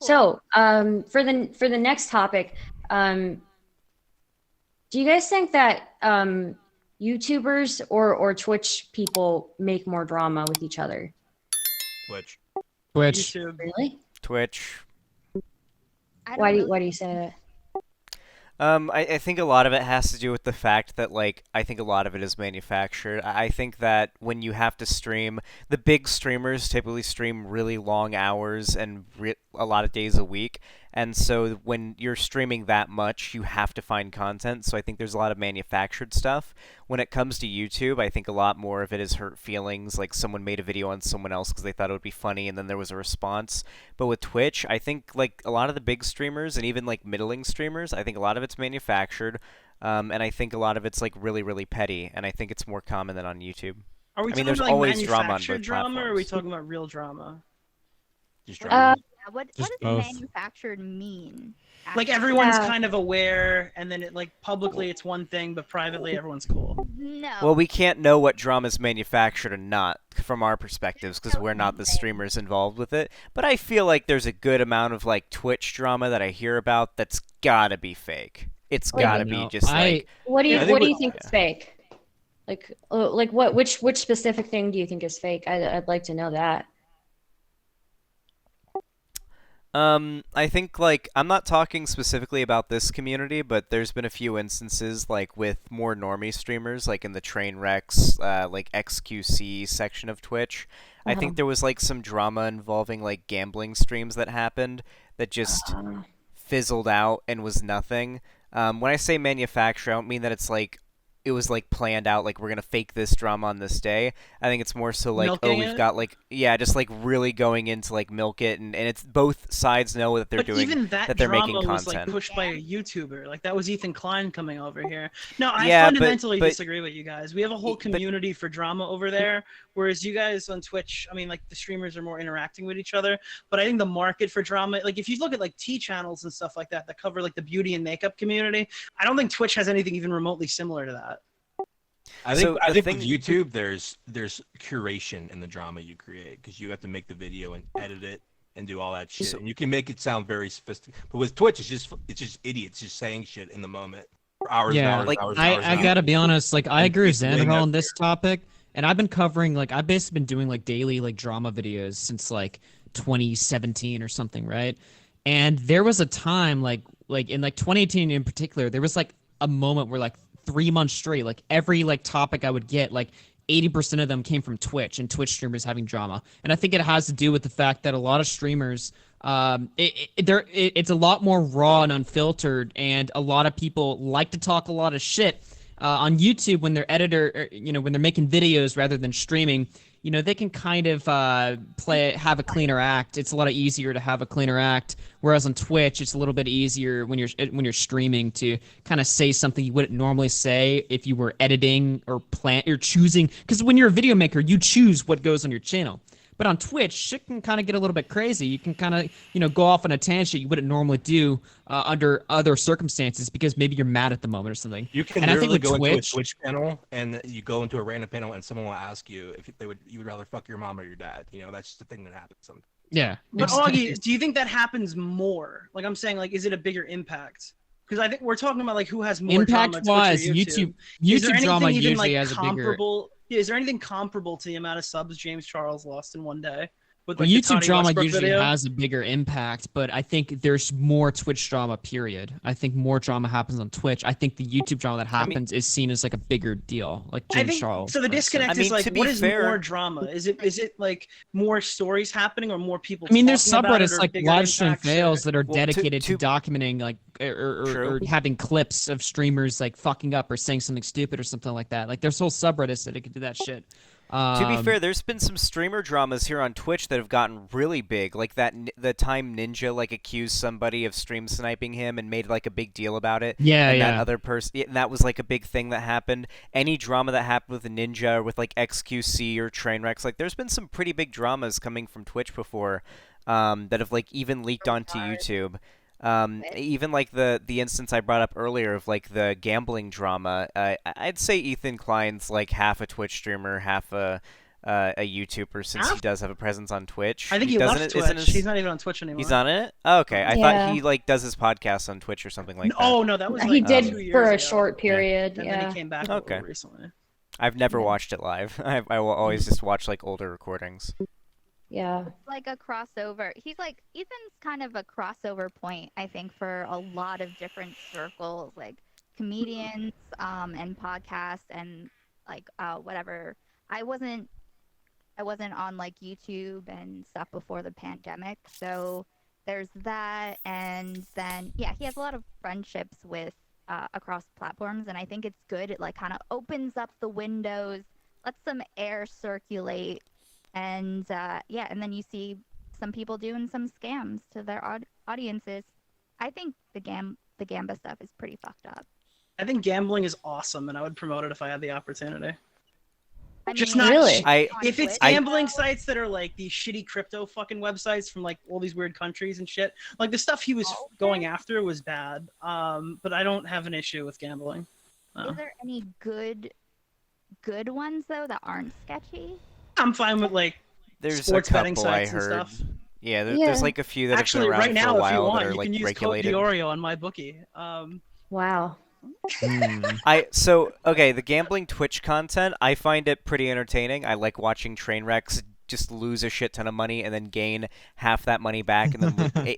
So, for the next topic, do you guys think that YouTubers or Twitch people make more drama with each other? Twitch. Twitch. YouTube. Really? Twitch. I Why don't do know. why do you say that? I think a lot of it has to do with the fact that, like, I think a lot of it is manufactured. I think that when you have to stream, the big streamers typically stream really long hours and a lot of days a week. And so when you're streaming that much, you have to find content. So I think there's a lot of manufactured stuff. When it comes to YouTube, I think a lot more of it is hurt feelings. Like someone made a video on someone else because they thought it would be funny, and then there was a response. But with Twitch, I think like a lot of the big streamers and even like middling streamers, I think a lot of it's manufactured, and I think a lot of it's like really, really petty. And I think it's more common than on YouTube. Are we I mean, talking there's about like always drama on manufactured both drama, or are we platforms. talking about real drama? Just Uh, drama. What Just does both. manufactured mean? Like actually? everyone's Yeah. kind of aware, and then it like publicly it's one thing, but privately everyone's cool. No. Well, we can't know what drama is manufactured and not from our perspectives because we're not the streamers involved with it. But I feel like there's a good amount of like Twitch drama that I hear about that's gotta be fake. It's Like, gotta I be know. just like What do you I think what do we- you think is fake? Like which specific thing do you think is fake? I'd like to know that. I think like I'm not talking specifically about this community, but there's been a few instances like with more normie streamers, like in the train wrecks, like XQC section of Twitch. I think there was like some drama involving like gambling streams that happened that just fizzled out and was nothing. When I say manufacture, I don't mean that it's like it was like planned out, like we're gonna fake this drama on this day. I think it's more so like, Milking we've it? got like, yeah, just like really going into like milk it, and it's both sides know that they're But doing even that they're drama making was like content. pushed by a YouTuber. Like that was Ethan Klein coming over here. No, I Yeah, fundamentally but- disagree with you guys. We have a whole But- community for drama over there, whereas you guys on Twitch, I mean, like the streamers are more interacting with each other. But I think the market for drama, like if you look at like T channels and stuff like that that cover like the beauty and makeup community, I don't think Twitch has anything even remotely similar to that. I think So I the think thing- with YouTube, there's curation in the drama you create because you have to make the video and edit it and do all that shit, So- and you can make it sound very sophisticated. But with Twitch, it's just idiots just saying shit in the moment for hours and Yeah, hours, like, hours, and hours. I and hours. gotta be honest, like I And agree with people doing Xanderhal that on this for- topic, and I've been covering like I've basically been doing like daily like drama videos since like 2017 or something, right? And there was a time like in like 2018 in particular, there was like a moment where like 3 months straight, like every like topic I would get, like 80% of them came from Twitch and Twitch streamers having drama. And I think it has to do with the fact that a lot of streamers, it's a lot more raw and unfiltered, and a lot of people like to talk a lot of shit. On YouTube, when they're when they're making videos rather than streaming, they can kind of have a cleaner act. It's a lot easier to have a cleaner act. Whereas on Twitch, it's a little bit easier when you're streaming to kind of say something you wouldn't normally say if you were editing or choosing. Because when you're a video maker, you choose what goes on your channel. But on Twitch, shit can kind of get a little bit crazy. You can kind of, go off on a tangent you wouldn't normally do under other circumstances because maybe you're mad at the moment or something. You can And I think literally with go into a Twitch- Twitch panel and you go into a random panel and someone will ask you if you would rather fuck your mom or your dad. That's just the thing that happens sometimes. Yeah. But exactly. Augie, do you think that happens more? Like I'm saying, like is it a bigger impact? Because I think we're talking about like who has more drama, Twitch or Impact-wise, YouTube. YouTube Is there drama anything even, usually like, has a bigger. comparable? Is there anything comparable to the amount of subs James Charles lost in one day? With, Well, like, the YouTube Kanye drama Westbrook usually video? has a bigger impact, but I think there's more Twitch drama, period. I think more drama happens on Twitch. I think the YouTube drama that happens is seen as like a bigger deal, like I James think Charles. so. The for instance. disconnect I mean, is like, to be what is fair- more drama? Is it like more stories happening or more people? I mean, there's talking about it, subreddits or like bigger live stream impacts, or- fails that are Well, dedicated to to- documenting like or True. having clips of streamers like fucking up or saying something stupid or something like that. Like there's whole subreddits that could do that shit. To be fair, there's been some streamer dramas here on Twitch that have gotten really big, like the time Ninja like accused somebody of stream sniping him and made like a big deal about it. Yeah, and yeah. that other person, and that was like a big thing that happened. Any drama that happened with Ninja or with like XQC or Trainwrecks, like there's been some pretty big dramas coming from Twitch before, that have like even leaked onto YouTube. Even like the instance I brought up earlier of like the gambling drama, I'd say Ethan Klein's like half a Twitch streamer, half a a YouTuber since he does have a presence on Twitch. I think he doesn't left it- isn't Twitch. his- He's not even on Twitch anymore. He's on it? Oh, okay. I Yeah. thought he like does his podcast on Twitch or something like that. Oh no, that was He like did 2 years for a ago. short period. And Yeah. then he came back Okay. recently. I've never Yeah. watched it live. I will always just watch like older recordings. Yeah. Like a crossover. Ethan's kind of a crossover point, I think, for a lot of different circles, like comedians, and podcasts and like whatever. I wasn't on like YouTube and stuff before the pandemic, so there's that. And then yeah, he has a lot of friendships with across platforms, and I think it's good. It like kind of opens up the windows, lets some air circulate, and yeah, and then you see some people doing some scams to their audiences. I think the Gamba stuff is pretty fucked up. I think gambling is awesome, and I would promote it if I had the opportunity. I Just mean, not Really? if it's Twitch, gambling though, sites that are like these shitty crypto fucking websites from like all these weird countries and shit. Like the stuff he was Okay. going after was bad. But I don't have an issue with gambling. Is there any good ones though that aren't sketchy? I'm fine with like There's sports a betting couple I sites and heard. stuff. Yeah, Yeah. there's like a few that Actually, have been around right now, for a if you while want, that are you like can use regulated. code DeOrio on my bookie. Wow. Okay, the gambling Twitch content, I find it pretty entertaining. I like watching train wrecks just lose a shit ton of money and then gain half that money back and then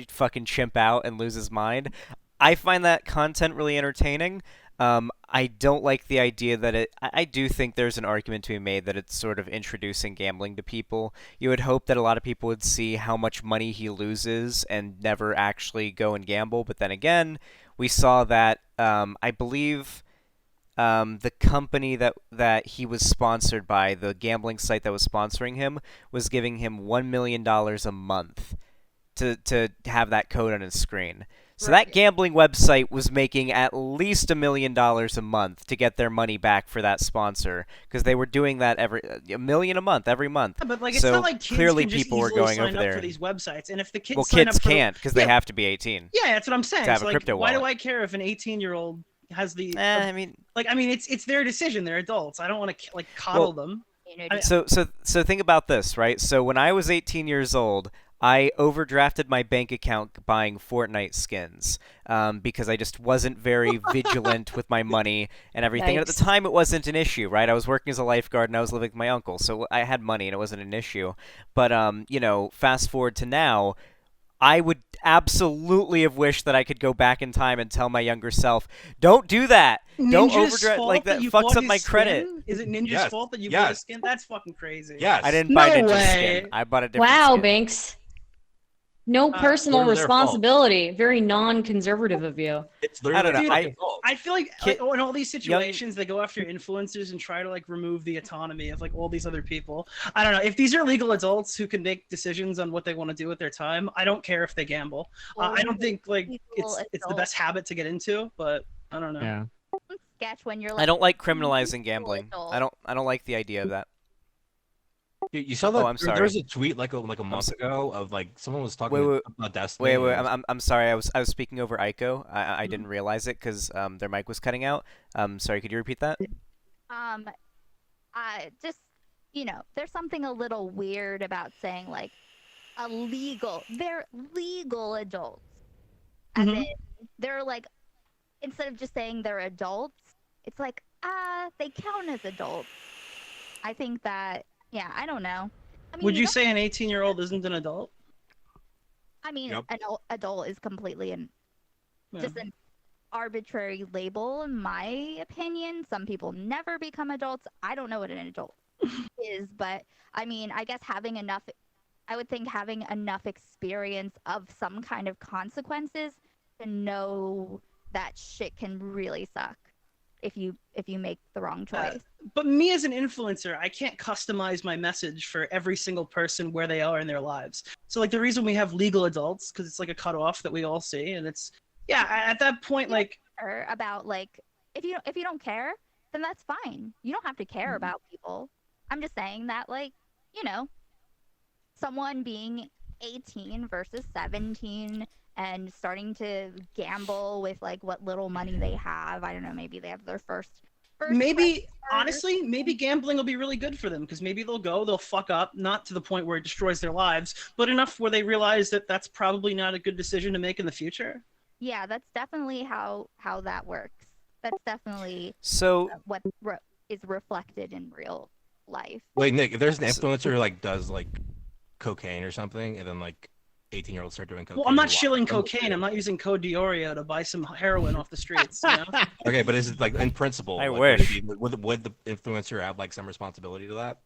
fucking chimp out and lose his mind. I find that content really entertaining. I don't like the idea that I do think there's an argument to be made that it's sort of introducing gambling to people. You would hope that a lot of people would see how much money he loses and never actually go and gamble, but then again, we saw that I believe the company that he was sponsored by, the gambling site that was sponsoring him, was giving him $1 million a month to have that code on his screen. So that gambling website was making at least $1 million a month to get their money back for that sponsor, because they were doing that $1 million a month every month. But like, it's So not like kids clearly can just people were easily going sign over up there. for these websites, and if the kids Well, sign kids up for can't because they Yeah. have to be 18. Yeah, that's what I'm saying. to have So, a like, crypto why do wallet. I care if an 18-year-old has the I mean, it's their decision. They're adults. I don't want to like coddle them. Community. So think about this, right? So when I was 18 years old, I overdrafted my bank account buying Fortnite skins because I just wasn't very vigilant with my money and everything. And at the Yikes. time, it wasn't an issue, right? I was working as a lifeguard and I was living with my uncle, so I had money and it wasn't an issue. But fast forward to now, I would absolutely have wished that I could go back in time and tell my younger self, "Don't do that. Don't Ninja's overdraft fault like that. you Fucks bought up his my credit." skin? Is it Ninja's Yes. fault that you Yes. bought a skin? That's fucking crazy. Yes. I didn't buy No Ninja's way. skin. I bought a different Wow, skin. Banks. No personal What is their fault? responsibility. Very non-conservative of you. It's literally I don't know, their fucking fault. I feel like Kid- in all these situations, they go after influencers and try to like remove the autonomy of like all these other people. I don't know if these are legal adults who can make decisions on what they want to do with their time. I don't care if they gamble. I don't think like Legal it's the adult. best habit to get into, but I don't know. Yeah. Sketch when you're like I don't like legal criminalizing gambling. adult. I don't like the idea of that. You saw that? I'm sorry. There was a tweet like a month ago of like someone was talking Wait, about Destiny. Wait, and I'm sorry. I was speaking over Aiko. I didn't realize it because their mic was cutting out. Sorry, could you repeat that? I just there's something a little weird about saying like they're legal adults. As Mhm. in, they're like, instead of just saying they're adults, it's like, they count as adults. I think that, yeah, I don't know. I mean, Would you don't- say an 18-year-old isn't an adult? I mean, Yep. an adult is completely Yeah. just an arbitrary label, in my opinion. Some people never become adults. I don't know what an adult is, but I mean, I guess I would think having enough experience of some kind of consequences to know that shit can really suck if you make the wrong choice. But me as an influencer, I can't customize my message for every single person where they are in their lives. So like the reason we have legal adults, because it's like a cutoff that we all see, and it's at that point like Or about like if you don't care, then that's fine. You don't have to care about people. I'm just saying that like, someone being 18 versus 17 and starting to gamble with like what little money they have. I don't know, maybe they have their first maybe credit honestly, maybe gambling will be really good for them because maybe they'll fuck up, not to the point where it destroys their lives, but enough where they realize that that's probably not a good decision to make in the future. Yeah, that's definitely how that works. That's definitely So what is reflected in real life. Wait, Nick, if there's an influencer who like does like cocaine or something, and then like 18-year-olds start doing cocaine. Well, I'm not shilling cocaine. I'm not using code DeOrio to buy some heroin off the streets. You know? Okay, but is it like in principle? I like, wish. Would the influencer have like some responsibility to that?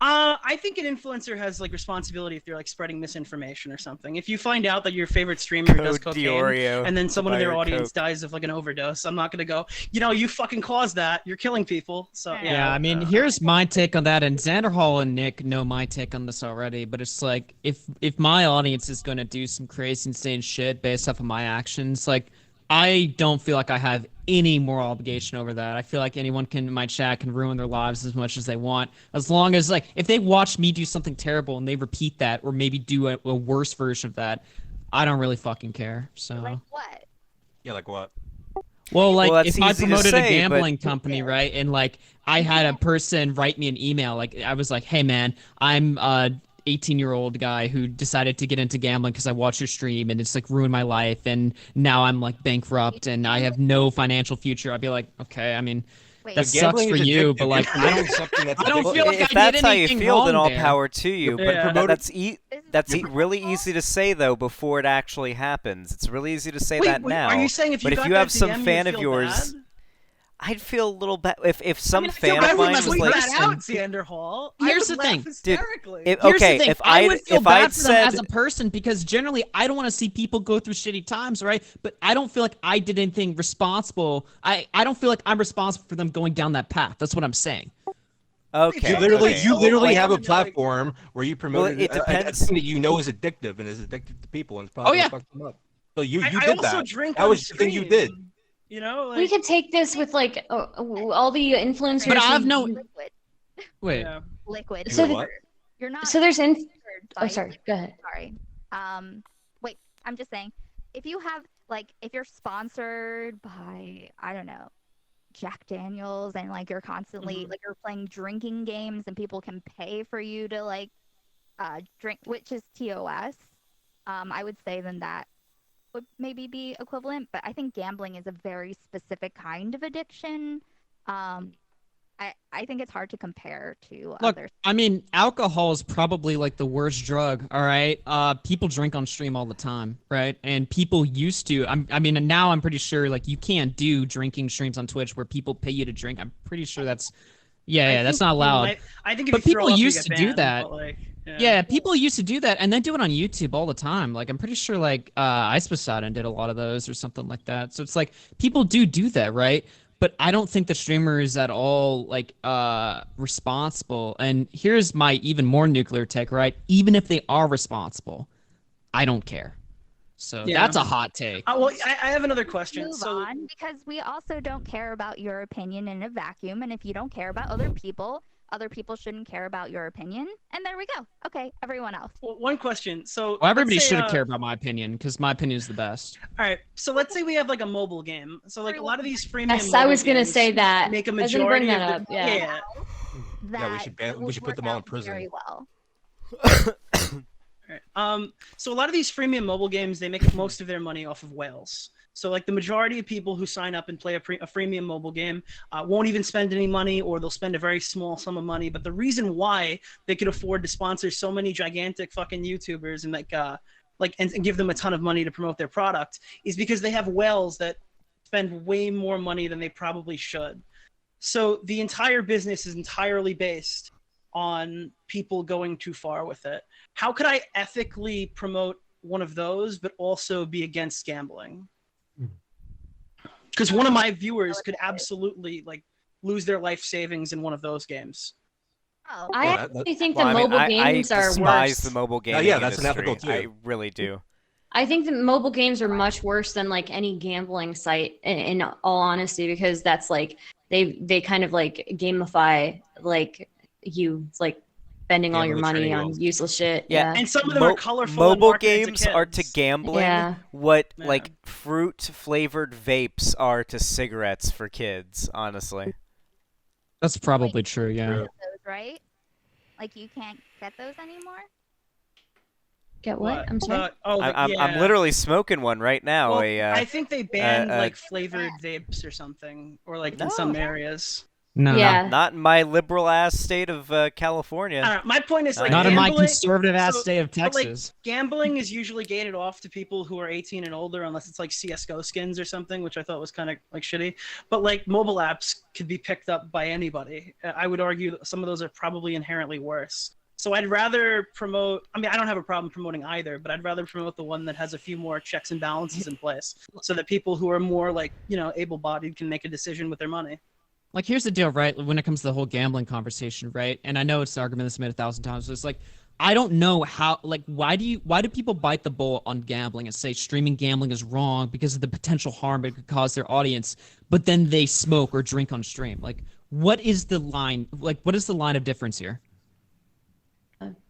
I think an influencer has like responsibility if they're like spreading misinformation or something. If you find out that your favorite streamer does Code cocaine DeOrio and then someone in to their buy your audience Coke. dies of like an overdose, I'm not gonna go, you fucking caused that. You're killing people. So Yeah, I mean, here's my take on that, and Xander Hall and Nick know my take on this already, but it's like, if my audience is gonna do some crazy, insane shit based off of my actions, like, I don't feel like I have any moral obligation over that. I feel like anyone in my chat can ruin their lives as much as they want, as long as, like, if they watch me do something terrible and they repeat that, or maybe do a worse version of that, I don't really fucking care, so. Like what? Yeah, like what? Well, like, Well, that's if I easy to promoted say, a gambling company, right, and, like, I had a person write me an email, like, I was like, hey, man, I'm 18-year-old guy who decided to get into gambling because I watched your stream and it's like ruined my life, and now I'm like bankrupt and I have no financial future. I'd be like, okay, I mean, Wait, that sucks for you, but like, I don't feel like if I that's did how you anything feel, then wrong all there. power to you. But Yeah. that's really easy to say though before it actually happens. It's really easy to say Wait, that wait, now. Are you saying if you but got if you that have some DM, fan you'd of feel yours, bad? I'd feel a little bad if some I fan feel of mine bad was when you like, put that out, Xander Hall. Here's I would the thing. laugh hysterically. Dude, Here's okay, the thing. if I would feel bad I'd for them as said a person, because generally I don't want to see people go through shitty times, right? But I don't feel like I did anything responsible. I don't feel like I'm responsible for them going down that path. That's what I'm saying. okay, You literally, okay. you literally Like, have a like- platform where you promote it a depends. thing that you know is addictive and is addictive to people and it's probably Oh, yeah. gonna fuck them up. So you I did also that. drink That on was the thing you did. stream, You know, like, We could take this with like all the influencers. But I have who- no. liquid. Wait. yeah. Liquid. So what? You're not. So there's sponsored oh, by- sorry. Go ahead. Sorry. Wait. I'm just saying, if you have like, if you're sponsored by, I don't know, Jack Daniels, and like you're constantly like you're playing drinking games and people can pay for you to like drink, which is TOS. I would say then that would maybe be equivalent, but I think gambling is a very specific kind of addiction. I think it's hard to compare to Look, others. I mean, alcohol is probably like the worst drug. All right, people drink on stream all the time, right? And people used to. I mean, and now I'm pretty sure like you can't do drinking streams on Twitch where people pay you to drink. I'm pretty sure that's, yeah, that's not allowed. I think if But you throw people up, you used get to do banned, that. but, like, Yeah, people used to do that, and they do it on YouTube all the time. Like, I'm pretty sure, like, Ice Poseidon did a lot of those or something like that. So it's like, people do that, right? But I don't think the streamer is at all, like, responsible. And here's my even more nuclear take, right? Even if they are responsible, I don't care. So Yeah. that's a hot take. Well, I have another question. Move So, on, because we also don't care about your opinion in a vacuum, and if you don't care about other people shouldn't care about your opinion. And there we go. Okay, everyone else. well, one question. So, Well, everybody let's say, should care about my opinion, because my opinion is the best. All right. So let's say we have like a mobile game. So like a lot of these freemium. Yes, I mobile was gonna games say that. Make a I was gonna bring majority that of the, up, yeah. Yeah, we That should ban- we would should put work them all in out prison. very well. So a lot of these freemium mobile games, they make most of their money off of whales. So like the majority of people who sign up and play a freemium mobile game won't even spend any money, or they'll spend a very small sum of money. But the reason why they could afford to sponsor so many gigantic fucking YouTubers and and give them a ton of money to promote their product is because they have whales that spend way more money than they probably should. So the entire business is entirely based on people going too far with it. How could I ethically promote one of those but also be against gambling? Because one of my viewers could absolutely like lose their life savings in one of those games. Oh, I Yeah, actually think Well, the I mean, mobile games I are despise worse. the mobile gaming yeah, that's industry. unethical, too. I really do. I think the mobile games are much worse than like any gambling site in all honesty, because that's like they kind of like gamify like you like spending all your Gambling money training on wheels. useless shit. And some of them are colorful. and Mobile marketed games are to kids. gambling Yeah. what Yeah. like fruit flavored vapes are to cigarettes for kids, honestly. That's probably true. Yeah. True. Those, right? Like you can't get those anymore. Get what? I'm sorry. I'm literally smoking one right now. Well, I think they banned uh, like flavored vapes or something, or like in some areas. No. Yeah. Not in my liberal ass state of California. My point is like Not in my gambling- conservative ass state of but, like, Texas. gambling is usually gated off to people who are 18 and older, unless it's like CS:GO skins or something, which I thought was kind of like shitty. But like mobile apps could be picked up by anybody. I would argue that some of those are probably inherently worse. So I'd rather promote. I mean, I don't have a problem promoting either, but I'd rather promote the one that has a few more checks and balances in place, so that people who are more like able-bodied can make a decision with their money. Like, here's the deal, right? When it comes to the whole gambling conversation, right? And I know it's an argument that's made 1,000 times. But it's like, I don't know how. Like, why do people bite the bullet on gambling and say streaming gambling is wrong because of the potential harm it could cause their audience, but then they smoke or drink on stream? Like, what is the line? Like, what is the line of difference here?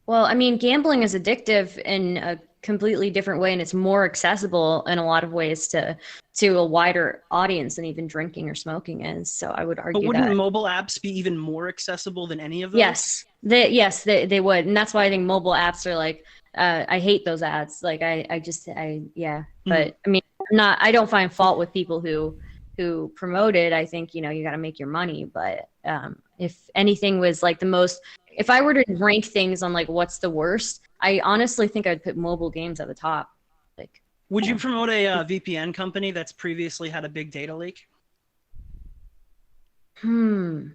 Well, I mean, gambling is addictive in a completely different way, and it's more accessible in a lot of ways to a wider audience than even drinking or smoking is. So I would argue But wouldn't that. motile apps be even more accessible than any of those? Yes, they would, and that's why I think mobile apps are like. I hate those ads. Like yeah. But I mean, I don't find fault with people who promote it. I think you got to make your money. But if anything was like the most. If I were to rank things on like what's the worst, I honestly think I'd put mobile games at the top. Like, would you promote a VPN company that's previously had a big data leak? You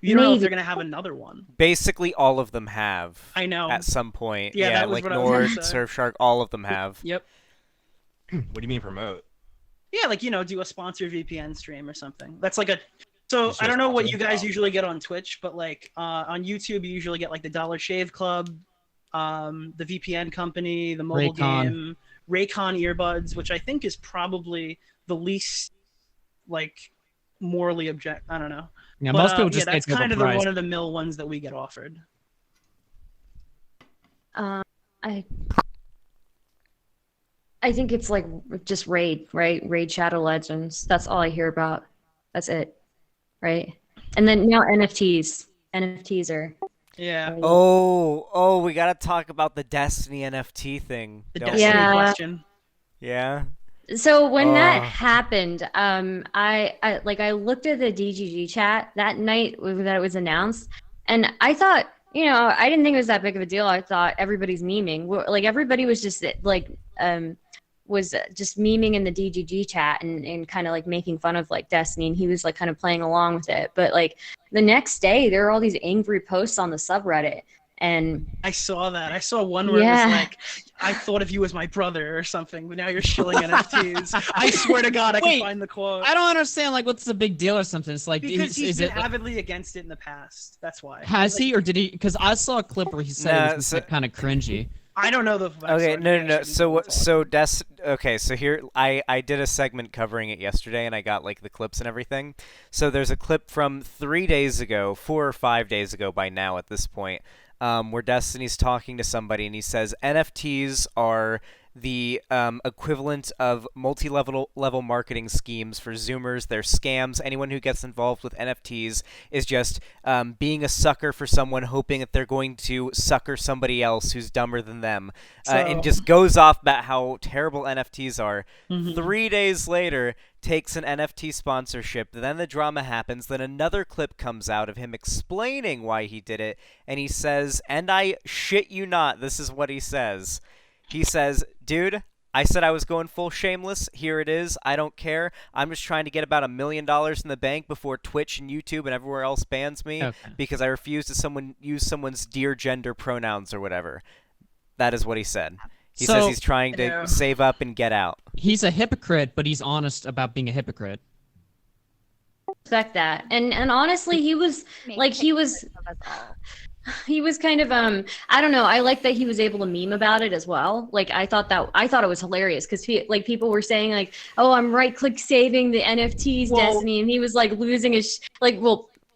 don't know if they're gonna have another one. Basically, all of them have. I know. At some point, Yeah, that was like what I was Nord, gonna say. Surfshark, all of them have. Yep. What do you mean promote? Yeah, like do a sponsored VPN stream or something. That's like a. So It's I don't just know what awesome. you guys usually get on Twitch, but like on YouTube, you usually get like the Dollar Shave Club, the VPN company, the mobile Raycon. game, Raycon earbuds, which I think is probably the least like morally object. I don't know. Yeah, But, most people just that's take kind the of the price. one-of-the-mill ones that we get offered. I think it's like just Raid, right? Raid Shadow Legends. That's all I hear about. That's it, right? And then now NFTs. NFTs are. Yeah. Oh, we gotta talk about the Destiny NFT thing. The don't we? Destiny Yeah. question. Yeah. So when that Ugh. happened, I looked at the DGG chat that night that it was announced, and I thought, I didn't think it was that big of a deal. I thought everybody's memeing. Like everybody was just was just memeing in the DGG chat and kind of like making fun of like Destiny, and he was like kind of playing along with it. But like the next day, there were all these angry posts on the subreddit, and I saw that. I saw one where it was like, I thought of you as my brother or something, but now you're shilling NFTs. I swear to God, I can Wait, find the quote. I don't understand. Like, what's the big deal or something? It's like, Because he's is been it avidly against it in the past. That's why. has he or did he? Because I saw a clip where he said Nah, it was so- kind of cringy. I don't know the. Okay, no. So here I did a segment covering it yesterday, and I got like the clips and everything. So there's a clip from 3 days ago, 4 or 5 days ago by now at this point, where Destiny's talking to somebody, and he says NFTs are the equivalent of multi-level marketing schemes for Zoomers. They're scams. Anyone who gets involved with NFTs is just being a sucker for someone, hoping that they're going to sucker somebody else who's dumber than them, and just goes off about how terrible NFTs are. 3 days later, takes an NFT sponsorship. Then the drama happens. Then another clip comes out of him explaining why he did it, and he says, and I shit you not, this is what he says. He says, dude, I said I was going full shameless. Here it is. I don't care. I'm just trying to get about $1 million in the bank before Twitch and YouTube and everywhere else bans me because I refuse to use someone's dear gender pronouns or whatever. That is what he said. He says he's trying to save up and get out. He's a hypocrite, but he's honest about being a hypocrite. Respect that. And honestly, he was like he was kind of I don't know, I like that he was able to meme about it as well. Like I thought it was hilarious because people were saying like, oh, I'm right click saving the NFTs, Destiny, and he was like losing his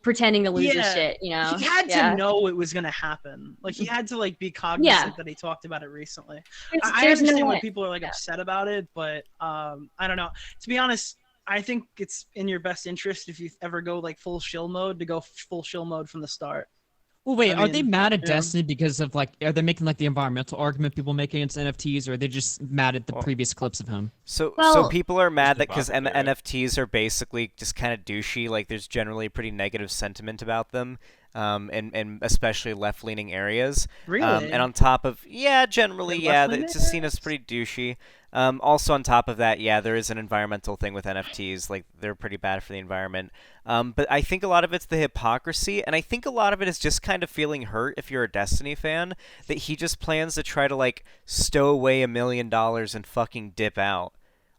pretending to lose his shit, He had to know it was gonna happen. Like he had to like be cognizant that he talked about it recently. I understand when people are like upset about it, but I don't know. To be honest, I think it's in your best interest if you ever go like full shill mode to go full shill mode from the start. Well, wait, I are they mean, mad at yeah. Destiny because of like, are they making like the environmental argument people make against NFTs, or are they just mad at the Well, previous clips of him? So Well- people are mad that because hypocrisy, right? NFTs are basically just kind of douchey. Like there's generally a pretty negative sentiment about them, and especially left-leaning areas. Really? And on top of generally The yeah, left-leaning it's just seen as pretty douchey. Also on top of that, yeah, there is an environmental thing with NFTs. Like they're pretty bad for the environment. But I think a lot of it's the hypocrisy, and I think a lot of it is just kind of feeling hurt if you're a Destiny fan that he just plans to try to like stow away $1 million and fucking dip out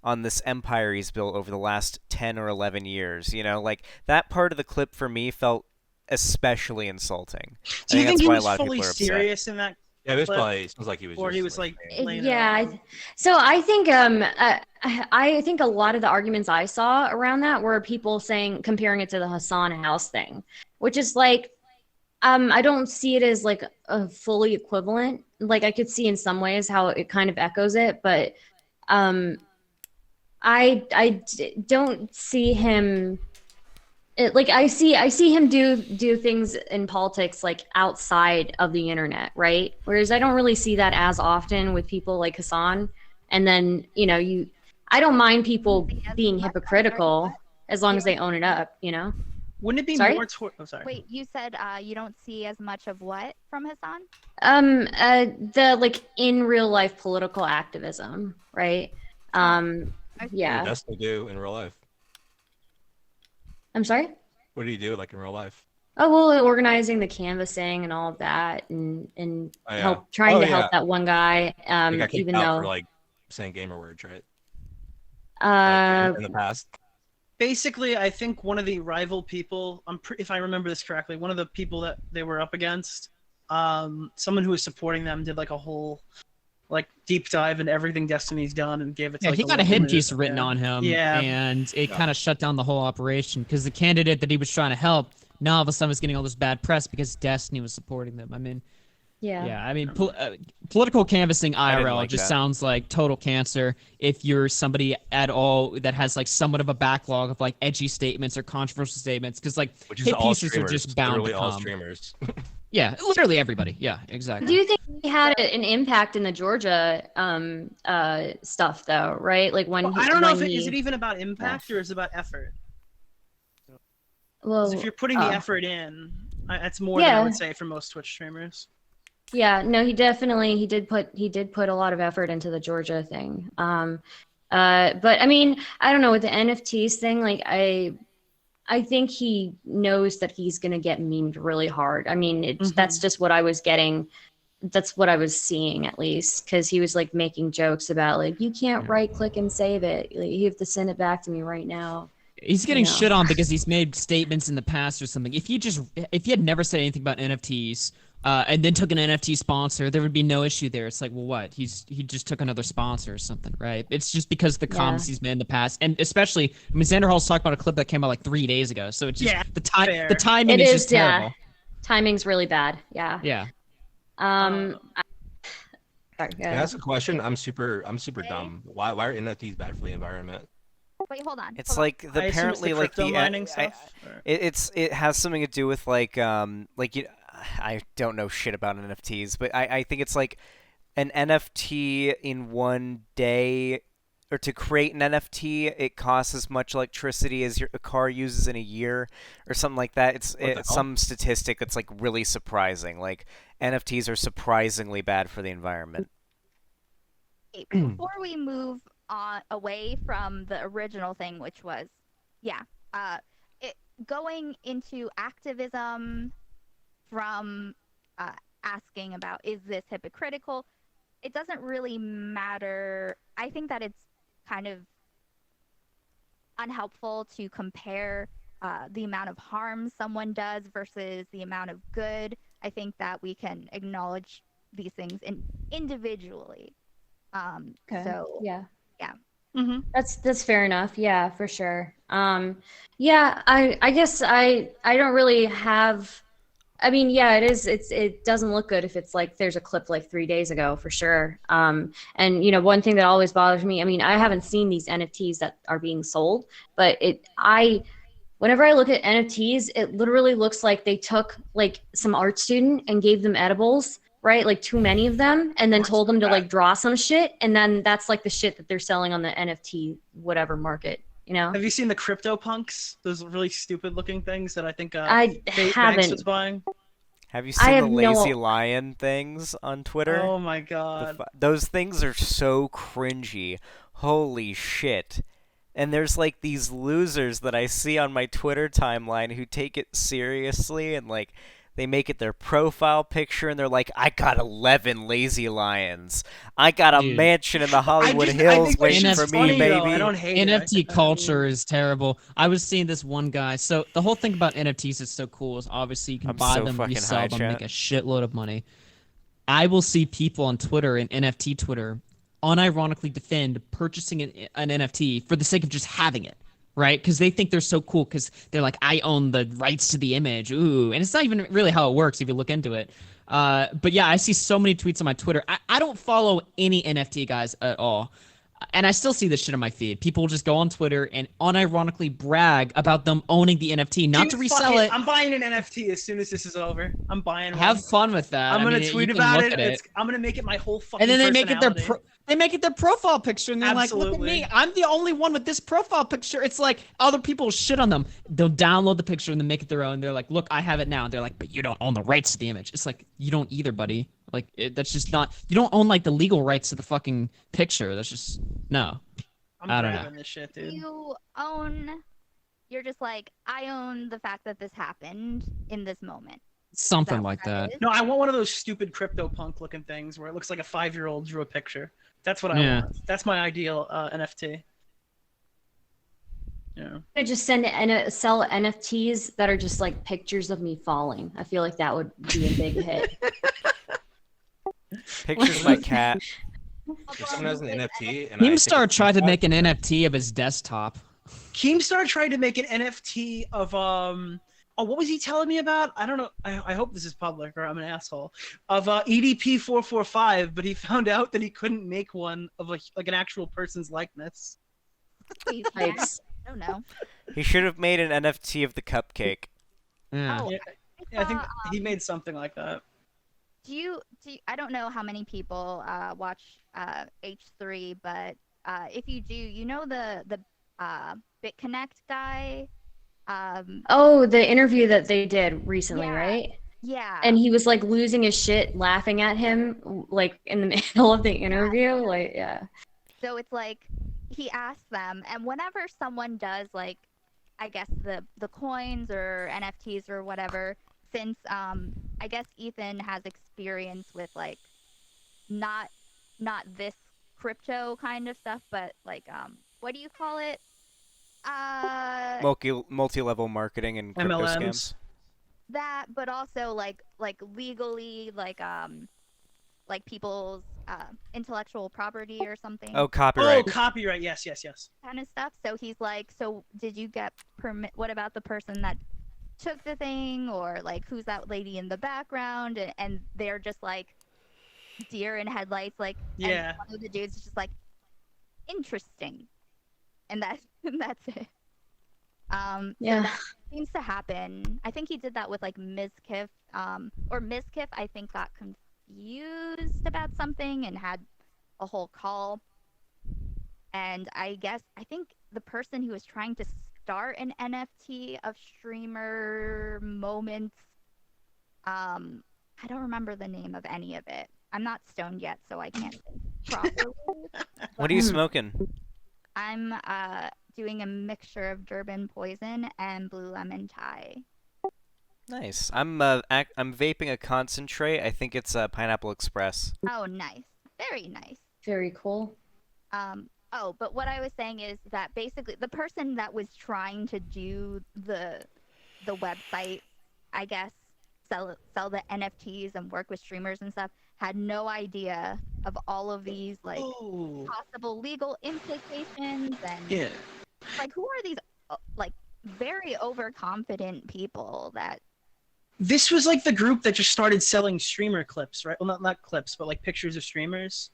on this empire he's built over the last 10 or 11 years. You know, like that part of the clip for me felt especially insulting. Do you think that's he why was a lot of fully people are upset. serious in that? Yeah, this Clip? probably sounds like he was. Or just, he was like laying it Yeah, out? so I think I think a lot of the arguments I saw around that were people comparing it to the Hassan House thing, which is like I don't see it as like a fully equivalent. Like I could see in some ways how it kind of echoes it, but don't see him. I see him do things in politics like outside of the internet, right? Whereas I don't really see that as often with people like Hassan. And then I don't mind people being hypocritical as long as they own it up, Wouldn't it be Sorry? more toward? Oh, sorry. Wait, you said you don't see as much of what from Hassan? The like in real life political activism, right? What Yeah. does Destiny do in real life? I'm sorry. What do you do like in real life? Oh well, organizing the canvassing and all of that, and Oh, yeah. trying to yeah. help that one guy. He got kicked Even out though for like saying gamer words, right? In the past. Basically, I think one of the rival people, if I remember this correctly, one of the people that they were up against, someone who was supporting them did like a whole like deep dive into everything Destiny's done and gave it to Yeah, like he got a little hit piece minute- written yeah. on him, Yeah. and it Yeah. kind of shut down the whole operation because the candidate that he was trying to help now all of a sudden was getting all this bad press because Destiny was supporting them. I mean, yeah. I mean, political canvassing didn't IRL like just that. sounds like total cancer if you're somebody at all that has like somewhat of a backlog of like edgy statements or controversial statements because like Which is hit all pieces are streamers. just bound Literally to all come. streamers. Yeah, literally everybody. Yeah, Do exactly. you think he had an impact in the Georgia stuff though, right? Like when Well, he, I don't know when if he, is it even about impact or is it about effort? 'Cause well, if you're putting the effort in, that's more than I would say for most Twitch streamers. yeah, no, he did put a lot of effort into the Georgia thing. But I mean, I don't know with the NFTs thing, like I think he knows that he's gonna get memed really hard. I mean, that's just what I was getting. That's what I was seeing at least, because he was like making jokes about like you can't right click and save it. Like, you have to send it back to me right now. He's getting know. shit on because he's made statements in the past or something. If he had never said anything about NFTs, and then took an NFT sponsor, there would be no issue there. It's like, well, what? He just took another sponsor or something, right? It's just because of the comments he's made in the past, and especially, I mean, Xander Hall's talking about a clip that came out like 3 days ago, so it's just Yeah, the fair. timing is just terrible. Timing's really bad. Yeah. Yeah. Sorry, go Can I ahead. ask a question? I'm super dumb. Why are NFTs bad for the environment? Wait, hold on. It's hold on. like I assume it's apparently the like crypto the mining stuff. or- it has something to do with like I don't know shit about NFTs, but I think it's like an NFT in one day, or to create an NFT, it costs as much electricity as a car uses in a year, or something like that. It's hell? some statistic that's like really surprising. Like NFTs are surprisingly bad for the environment. Okay, before we move on away from the original thing, which was, going into activism from asking about is this hypocritical, it doesn't really matter. I think that it's kind of unhelpful to compare the amount of harm someone does versus the amount of good. I think that we can acknowledge these things individually. Okay. So yeah. Mhm. That's fair enough. Yeah, for sure. I guess I don't really have I mean, yeah, it is. It doesn't look good if it's like there's a clip like 3 days ago for sure. And you know, one thing that always bothers me. I mean, I haven't seen these NFTs that are being sold, but whenever I look at NFTs, it literally looks like they took like some art student and gave them edibles, right? Like too many of them, and then told them to like draw some shit, and then that's like the shit that they're selling on the NFT whatever market. You know? Have you seen the CryptoPunks? Those really stupid looking things that I think I Banks haven't. was buying. Have you I seen have the no- lazy lion things on Twitter? Oh my god. Those things are so cringy. Holy shit. And there's like these losers that I see on my Twitter timeline who take it seriously and like they make it their profile picture and they're like, I got 11 lazy lions. I got a Dude. mansion in the Hollywood I Hills think waiting that's for me, funny, though. baby. I don't hate it. NFT culture is terrible. I was seeing this one guy. So the whole thing about NFTs is so cool is obviously you can I'm buy so them, fucking resell high, them, chat. make a shitload of money. I will see people on Twitter and NFT Twitter unironically defend purchasing an NFT for the sake of just having it, right? Because they think they're so cool because they're like, I own the rights to the image. Ooh. And it's not even really how it works if you look into it. But yeah, I see so many tweets on my Twitter. I don't follow any NFT guys at all. And I still see this shit on my feed. People just go on Twitter and unironically brag about them owning the NFT, not Dude, to fuck resell it. I'm buying an NFT as soon as this is over. I'm buying one. Have fun with that. I'm I gonna mean, tweet you can about look it. at it. I'm gonna make it my whole fucking And then they make it their personality. profile picture, and they're like, "Look at me! Absolutely. I'm the only one with this profile picture." It's like other people shit on them. They'll download the picture and then make it their own. They're like, "Look, I have it now." And they're like, "But you don't own the rights to the image." It's like you don't either, buddy. Like that's just not. You don't own like the legal rights to the fucking picture. That's just no. I'm I don't know. grabbing this shit, dude. You're just like, I own the fact that this happened in this moment. Something Is like what that. is? No, I want one of those stupid CryptoPunk looking things where it looks like a 5-year-old drew a picture. That's what I Yeah. want. That's my ideal NFT. Yeah. I just sell NFTs that are just like pictures of me falling. I feel like that would be a big hit. Pictures of my cat. If someone has an NFT, and I think Keemstar it's tried to default, make an NFT of his desktop. Keemstar tried to make an NFT of oh, what was he telling me about? I don't know. I hope this is public or I'm an asshole. Of EDP 445, but he found out that he couldn't make one of like an actual person's likeness. Please, man. Yikes. I don't know. He should have made an NFT of the cupcake. Yeah. Oh, Yeah, I think saw, he made something like that. do you I don't know how many people watch H3, but if you do, you know the BitConnect guy. Oh, the interview that they did recently, Yeah. right? Yeah. And he was like losing his shit, laughing at him, like in the middle of the interview. Like, yeah. So it's like he asked them, and whenever someone does like, I guess the coins or NFTs or whatever, since I guess Ethan has experience with like not this crypto kind of stuff, but like what do you call it? Multi-level marketing and crypto MLMs. scams. That, but also like legally like people's intellectual property or something. Oh, Oh, copyright. copyright. Yes. Kind of stuff. So he's like, so did you get permit? What about the person that took the thing, or like who's that lady in the background? And they're just like deer in headlights, like. Yeah. And one of the dudes is just like, interesting, and that's it. So Yeah. that seems to happen. I think he did that with like Mizkif, or Mizkif. I think got confused about something and had a whole call. And I think the person who was trying to start an NFT of streamer moments, I don't remember the name of any of it. I'm not stoned yet, so I can't think properly. What are you smoking? I'm doing a mixture of Durban Poison and Blue Lemon Chai. Nice. I'm vaping a concentrate. I think it's Pineapple Express. Oh, nice. Very nice. Very cool. Oh, but what I was saying is that basically the person that was trying to do the website, I guess, sell the NFTs and work with streamers and stuff, had no idea of all of these like Oh. possible legal implications and Yeah. like who are these like very overconfident people that This was like the group that just started selling streamer clips, right? Well, not clips, but like pictures of streamers.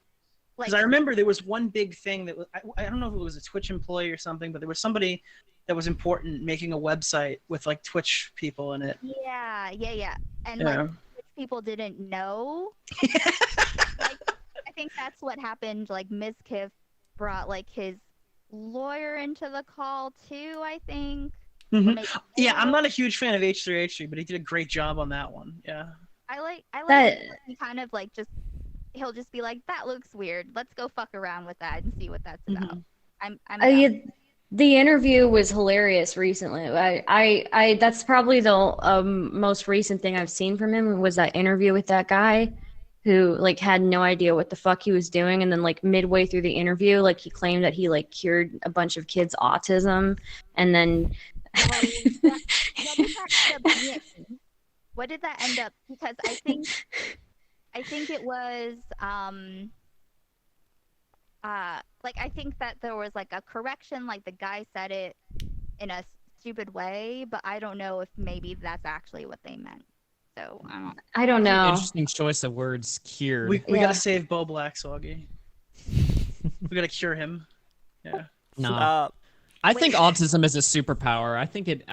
Because I remember there was one big thing that was, I don't know if it was a Twitch employee or something, but there was somebody that was important making a website with like Twitch people in it. Yeah. And like Twitch people didn't know. Like, I think that's what happened. Like Mizkif brought like his lawyer into the call too, I think. Yeah, I'm not a huge fan of H3H3, but he did a great job on that one. Yeah. I like That- he kind of like he'll just be like, that looks weird. Let's go fuck around with that and see what that's about. I'm the interview was hilarious recently. I that's probably the most recent thing I've seen from him was that interview with that guy who like had no idea what the fuck he was doing, and then like midway through the interview, like he claimed that he like cured a bunch of kids' autism, and then what did that end up? Because I think it was like I think that there was like a correction, like the guy said it in a stupid way, but I don't know if maybe that's actually what they meant. So I don't know. Interesting choice of words. Cured. We gotta save Bo Black, Augie. We gotta cure him. Yeah. No. I think autism is a superpower. I think it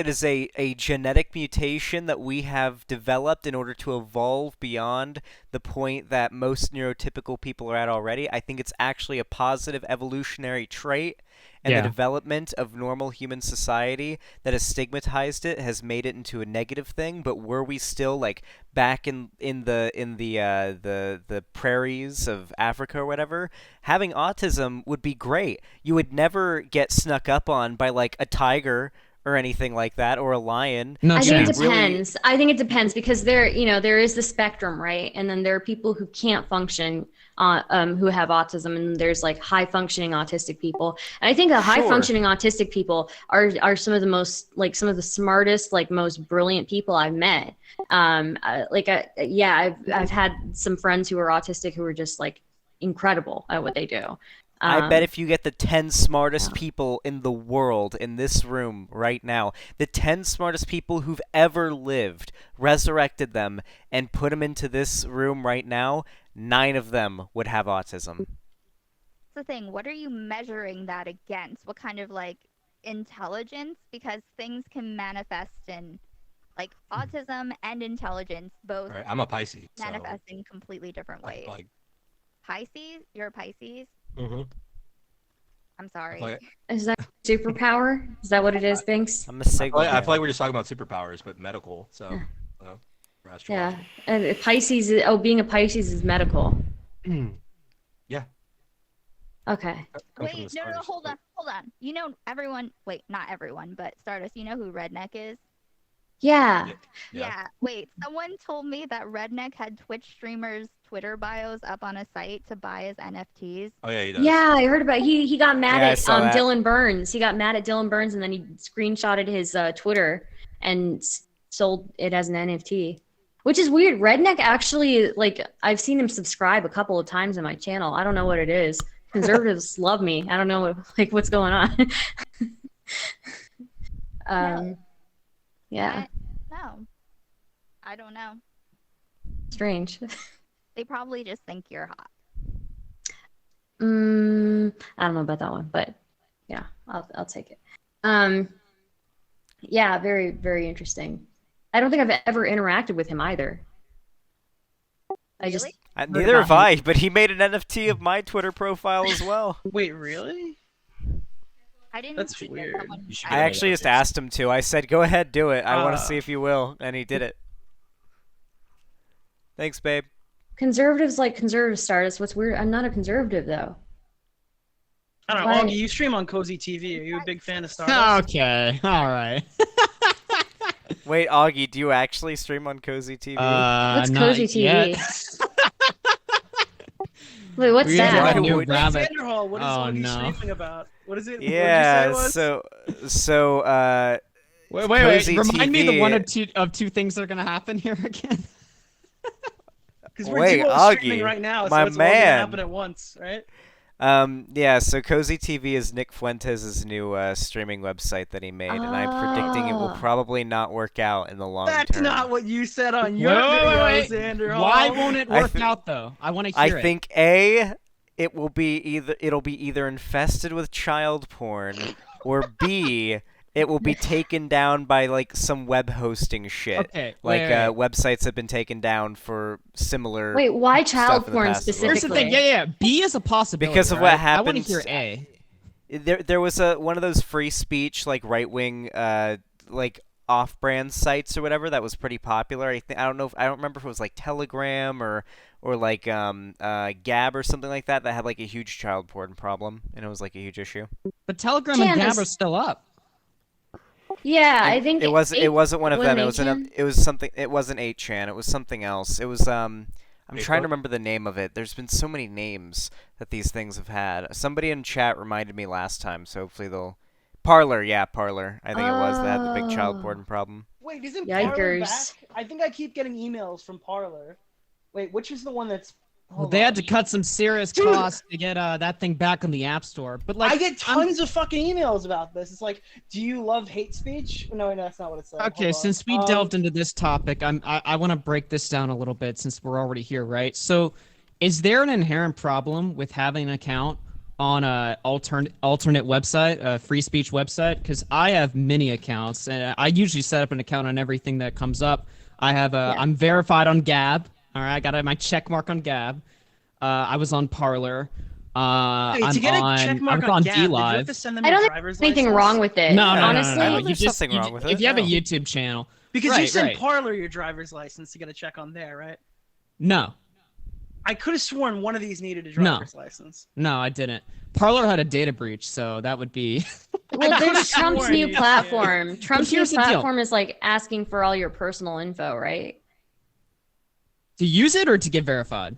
is a genetic mutation that we have developed in order to evolve beyond the point that most neurotypical people are at already. I think it's actually a positive evolutionary trait, and the development of normal human society that has stigmatized it has made it into a negative thing. But were we still like back in the prairies of Africa or whatever, having autism would be great. You would never get snuck up on by like a tiger or anything like that, or a lion. I think it depends. I think it depends because there is the spectrum, right? And then there are people who can't function, who have autism, and there's like high functioning autistic people. And I think the high functioning autistic people are some of the most some of the smartest, like most brilliant people I've met. I've had some friends who are autistic who are just like incredible at what they do. I bet if you get the 10 smartest people in the world in this room right now, the 10 smartest people who've ever lived, resurrected them, and put them into this room right now, 9 of them would have autism. That's the thing. What are you measuring that against? What kind of like intelligence? Because things can manifest in like autism and intelligence both. Right, I'm a Pisces. Manifest in completely different ways. Pisces? You're a Pisces? Mm-hmm. I'm sorry. Is that superpower? Is that what it is, Binks? I'm a Sigma. I feel like we're just talking about superpowers, but medical. So, yeah. And Pisces. Being a Pisces is medical. Yeah. Okay. Wait, no, hold on. You know everyone. Wait, not everyone, but Stardust. You know who Redneck is? Yeah. Yeah. Wait, someone told me that Redneck had Twitch streamers' Twitter bios up on a site to buy his NFTs. Oh yeah, he does. Yeah, I heard about. He got mad at that. Dylan Burns. He got mad at Dylan Burns, and then he screenshotted his Twitter and sold it as an NFT, which is weird. Redneck actually, like, I've seen him subscribe a couple of times on my channel. I don't know what it is. Conservatives love me. I don't know what's going on. Yeah. No. I don't know. Strange. They probably just think you're hot. I don't know about that one, but yeah, I'll take it. Yeah, very, very interesting. I don't think I've ever interacted with him either. Neither have I, but he made an NFT of my Twitter profile as well. Wait, really? I didn't. That's weird. I actually just asked him to. I said, "Go ahead, do it. I want to see if you will," and he did it. Thanks, babe. Conservatives like conservative Stardust. What's weird? I'm not a conservative though. I don't know, Augie. You stream on Cozy TV. Are you a big fan of Stardust? Okay, all right. Wait, Augie, do you actually stream on Cozy TV? What's Cozy TV? Wait, what's that? Vanderhall, what is Augie streaming about? What is it? Yeah, what did you say it was? so wait. TV. Remind me the one of two things that are gonna happen here again. Because we're dual streaming right now, so it's all gonna happen at once, right? Yeah, so Cozy TV is Nick Fuentes' new streaming website that he made, and I'm predicting it will Oh. probably not work out in the long That's term. not what you said on your Wait, video, wait. Xander Why Hall. won't it I work thi- out though? I want to I hear it. think it'll be either infested with child porn, or B, it will be taken down by like some web hosting shit. Okay, Like wait. websites have been taken down for similar. Wait, why child stuff in the porn past as well. Here's the thing. specifically? Yeah. B is a possibility. Because of right? what I want to happens- hear A. There was one of those free speech like right wing like off-brand sites or whatever that was pretty popular. I don't remember if it was like Telegram or like Gab or something like that had like a huge child porn problem, and it was like a huge issue. But Telegram and Gab Candace. are still up. Yeah, I think It wasn't one of them. It was 8chan? it was something. It wasn't 8chan. It was something else. It was I'm trying Facebook? to remember the name of it. There's been so many names that these things have had. Somebody in chat reminded me last time, so hopefully they'll. Parlor, yeah, Parlor. I think it was that had the big child Oh. porn problem. Wait, isn't Parler back? Yikers. I think I keep getting emails from Parler. Wait, which is the one that's? Well, Hold they had on. to cut some serious Dude. costs to get that thing back on the App Store. But like, I get tons of fucking emails about this. It's like, do you love hate speech? No, that's not what it said. Okay, Hold on. since we delved into this topic, I want to break this down a little bit since we're already here, right? So, is there an inherent problem with having an account on a alternate website, a free speech website? Because I have many accounts, and I usually set up an account on everything that comes up. I have I'm verified on Gab. All right, I got my check mark on Gab. I was on Parlor. Wait, I'm to get a on. check I mark was on on Gab, did you DLive. have to send them I your don't think driver's there's anything license? wrong with it. No, honestly. I don't think You there's something wrong with it, If you have a no. YouTube channel, Because you Right, sent right. Parler your driver's license to get a check on there, right? no, I could have sworn one of these needed a No. driver's license. no, I didn't. Parlor had a data breach, so that would be. Well, I could've there's Trump's sworn new you- platform. Trump's new here's the deal. platform is like asking for all your personal info, right? To use it or to get verified?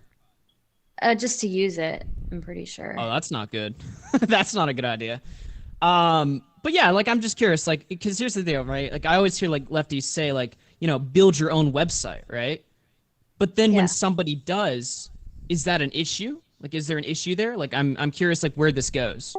Just to use it, I'm pretty sure. Oh, that's not good. That's not a good idea. But yeah, like I'm just curious, like, because here's the deal, right? Like I always hear like lefties say, like, build your own website, right? But then Yeah. when somebody does, is that an issue? Like, is there an issue there? Like, I'm curious, like, where this goes.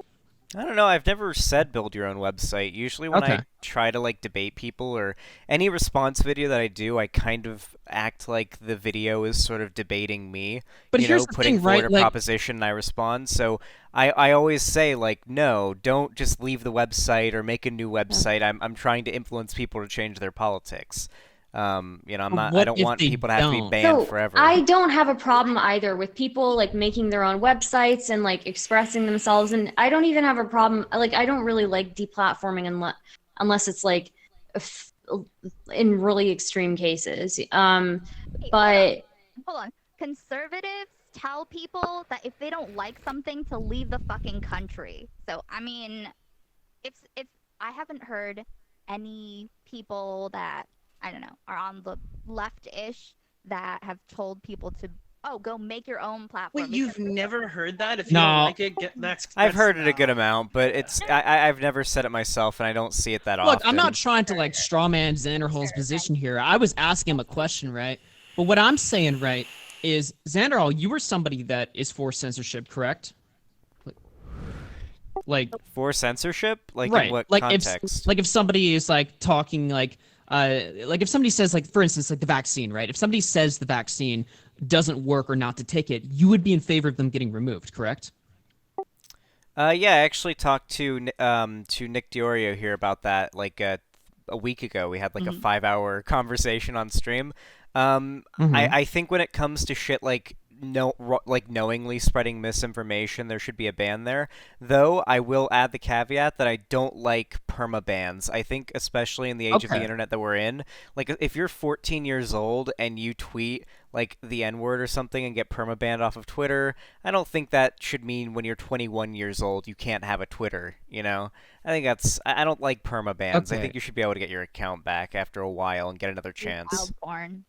I don't know. I've never said build your own website. Usually when I Okay. try to like debate people or any response video that I do, I kind of act like the video is sort of debating me. But you here's know, the putting thing, forward right? a Like, proposition and I respond. So I always say like, no, don't just leave the website or make a new website. I'm trying to influence people to change their politics. I'm not. I what don't if want they people to have to be don't? banned So forever. I don't have a problem either with people like making their own websites and like expressing themselves, and I don't even have a problem. Like I don't really like deplatforming unless it's like in really extreme cases. But Hold on. Conservatives tell people that if they don't like something to leave the fucking country. So I mean, if I haven't heard any people that I don't know are on the left-ish that have told people to go make your own platform. Wait, you've because- never heard that? If you No. don't like it, I've heard it a good amount, but I've never said it myself, and I don't see it that often. Look, I'm not trying to like strawman Xanderhall's position here. I was asking him a question, right? But what I'm saying, right, is Xanderhall, you were somebody that is for censorship, correct? Like, For censorship, like right? in what like context? if somebody is like talking like if somebody says like for instance like the vaccine, right? If somebody says the vaccine doesn't work or not to take it, you would be in favor of them getting removed, correct? Yeah, I actually talked to Nick DeOrio here about that like a week ago. We had like a 5-hour conversation on stream. I think when it comes to shit like knowingly spreading misinformation, there should be a ban there. Though I will add the caveat that I don't like permabans. I think especially in the age of the Okay. internet that we're in, like if you're 14 years old and you tweet like the N-word or something and get permabanned off of Twitter, I don't think that should mean when you're 21 years old you can't have a Twitter, I think I don't like permabans. I Okay. think you should be able to get your account back after a while and get another chance. Wildborn.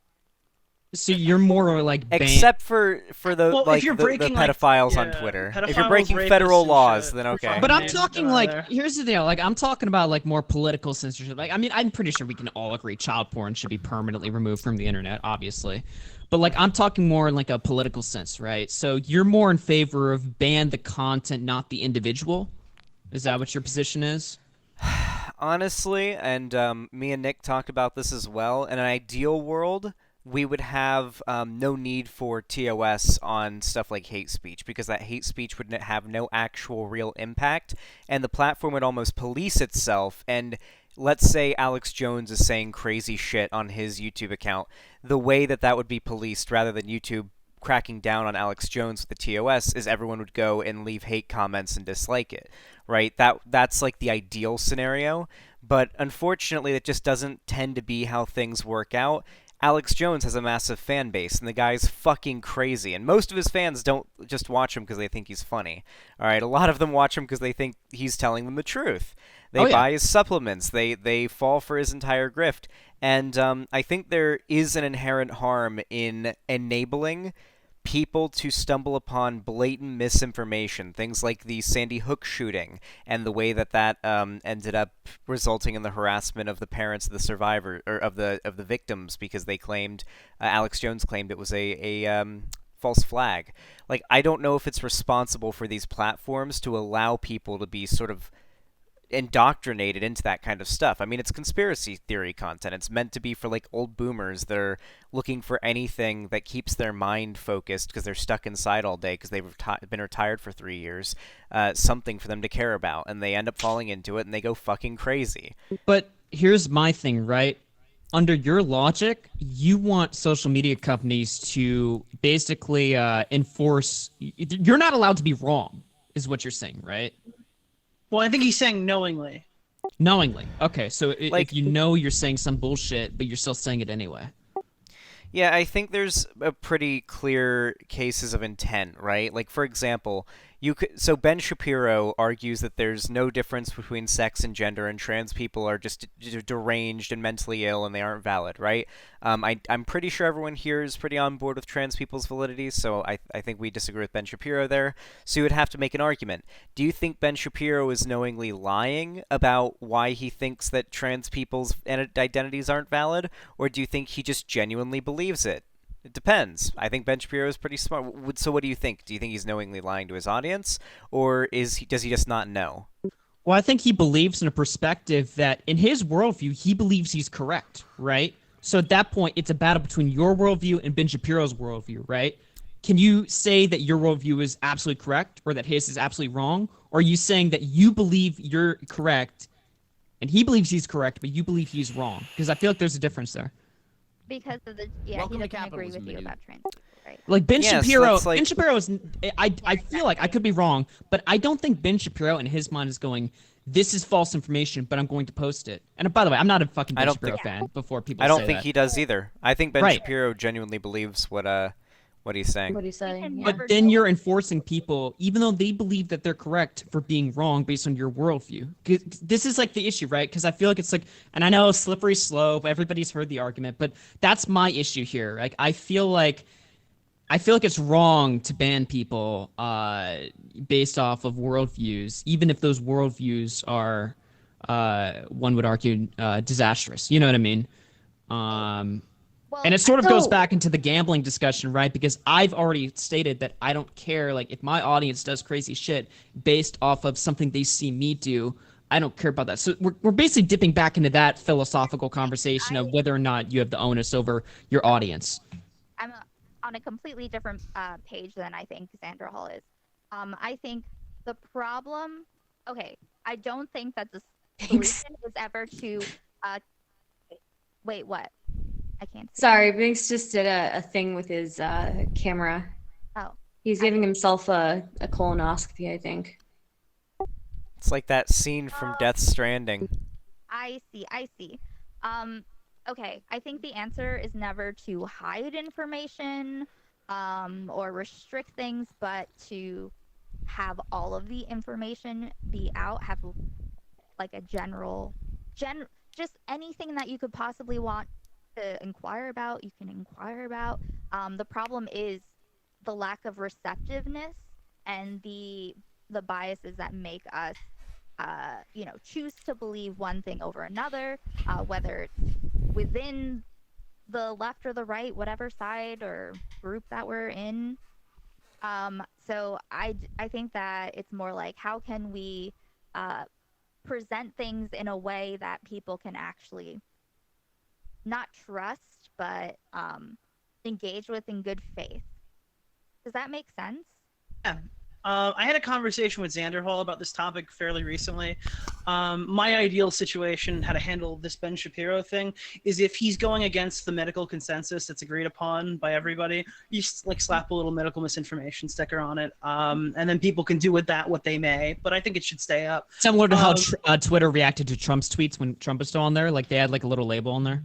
So you're more like Except for the Well, if like you're the breaking, like, pedophiles on yeah, Twitter. If pedophiles, you're breaking rapists, federal and laws, shit, then we're okay. fine. But I'm Yeah, talking they're like there. here's the deal. Like I'm talking about like more political censorship. Like I mean I'm pretty sure we can all agree child porn should be permanently removed from the internet, obviously. But like I'm talking more in like a political sense, right? So you're more in favor of ban the content, not the individual. Is that what your position is? Honestly, and me and Nick talked about this as well, in an ideal world, we would have no need for TOS on stuff like hate speech, because that hate speech would have no actual real impact, and the platform would almost police itself. And let's say Alex Jones is saying crazy shit on his YouTube account. The way that that would be policed, rather than YouTube cracking down on Alex Jones with the TOS, is everyone would go and leave hate comments and dislike it, right? That's like the ideal scenario, but unfortunately it just doesn't tend to be how things work out. Alex Jones has a massive fan base, and the guy's fucking crazy, and most of his fans don't just watch him because they think he's funny. All right, a lot of them watch him because they think he's telling them the truth. They buy his supplements. They fall for his entire grift, and I think there is an inherent harm in enabling people to stumble upon blatant misinformation, things like the Sandy Hook shooting and the way that ended up resulting in the harassment of the parents of the survivor, or of the victims, because they claimed Alex Jones claimed it was a false flag. Like, I don't know if it's responsible for these platforms to allow people to be sort of indoctrinated into that kind of stuff. I mean, it's conspiracy theory content. It's meant to be for like old boomers that are looking for anything that keeps their mind focused because they're stuck inside all day because they've been retired for 3 years. Something for them to care about, and they end up falling into it and they go fucking crazy. But here's my thing, right? Under your logic, you want social media companies to basically enforce. You're not allowed to be wrong, is what you're saying, right? Well, I think he's saying knowingly. Knowingly. Okay, so Like, if you know you're saying some bullshit, but you're still saying it anyway. Yeah, I think there's a pretty clear cases of intent, right? Like, for example, so Ben Shapiro argues that there's no difference between sex and gender, and trans people are just deranged and mentally ill, and they aren't valid, right? I'm pretty sure everyone here is pretty on board with trans people's validity, so I think we disagree with Ben Shapiro there. So you would have to make an argument. Do you think Ben Shapiro is knowingly lying about why he thinks that trans people's identities aren't valid, or do you think he just genuinely believes it? It depends. I think Ben Shapiro is pretty smart. So what do you think? Do you think he's knowingly lying to his audience, or does he just not know? Well, I think he believes in a perspective that, in his worldview, he believes he's correct, right? So at that point, it's a battle between your worldview and Ben Shapiro's worldview, right? Can you say that your worldview is absolutely correct, or that his is absolutely wrong? Or are you saying that you believe you're correct, and he believes he's correct, but you believe he's wrong? Because I feel like there's a difference there. Because of the he doesn't agree with you about trans people, right? Like Ben Shapiro, like... Ben Shapiro is. I feel like I could be wrong, but I don't think Ben Shapiro in his mind is going, "This is false information, but I'm going to post it." And by the way, I'm not a fucking Ben Shapiro fan. Before people, I don't say think that. he does either. I think Ben Right. Shapiro genuinely believes what he's saying. What he's saying. Yeah. But then you're enforcing people, even though they believe that they're correct, for being wrong based on your worldview. This is like the issue, right? Because I feel like it's like, and I know slippery slope, everybody's heard the argument, but that's my issue here. Like, I feel like it's wrong to ban people based off of worldviews, even if those worldviews are, one would argue, disastrous. You know what I mean? Well, And it sort of goes back into the gambling discussion, right? Because I've already stated that I don't care. Like, if my audience does crazy shit based off of something they see me do, I don't care about that. So we're basically dipping back into that philosophical conversation of whether or not you have the onus over your audience. I'm on a completely different page than I think Xander Hall is. I think the problem. Okay, I don't think that the solution is ever to. Wait, what? I can't see. Sorry, Binks just did a thing with his camera. Oh. He's giving himself a colonoscopy, I think. It's like that scene from Death Stranding. I see. Okay, I think the answer is never to hide information or restrict things, but to have all of the information be out, have like a just anything that you could possibly want to inquire about, you can inquire about. The problem is the lack of receptiveness and the biases that make us choose to believe one thing over another, whether it's within the left or the right, whatever side or group that we're in. So I think that it's more like, how can we present things in a way that people can actually not trust, but engage with in good faith. Does that make sense? Yeah. I had a conversation with Xander Hall about this topic fairly recently. My ideal situation, how to handle this Ben Shapiro thing, is if he's going against the medical consensus that's agreed upon by everybody, you like slap a little medical misinformation sticker on it, and then people can do with that what they may. But I think it should stay up. Similar to how Twitter reacted to Trump's tweets when Trump was still on there, like they had like a little label on there.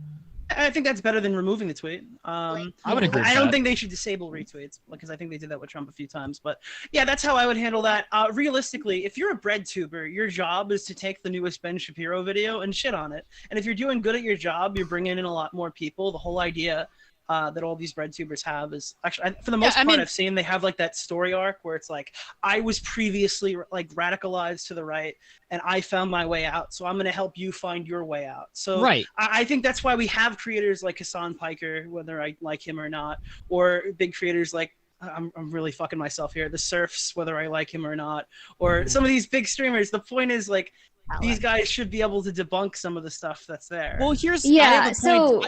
I think that's better than removing the tweet. I would agree with I don't that. think they should disable retweets, because I think they did that with Trump a few times. But yeah, that's how I would handle that. Realistically, if you're a bread tuber, your job is to take the newest Ben Shapiro video and shit on it. And if you're doing good at your job, you're bringing in a lot more people. The whole idea that all these bread tubers have is actually, for the most part, I've seen they have like that story arc where it's like, I was previously like radicalized to the right and I found my way out, so I'm going to help you find your way out. So right. I think that's why we have creators like Hassan Piker, whether I like him or not, or big creators like, I'm really fucking myself here, the Surfs, whether I like him or not, or some of these big streamers. The point is, like, these guys should be able to debunk some of the stuff that's there. Well, here's so.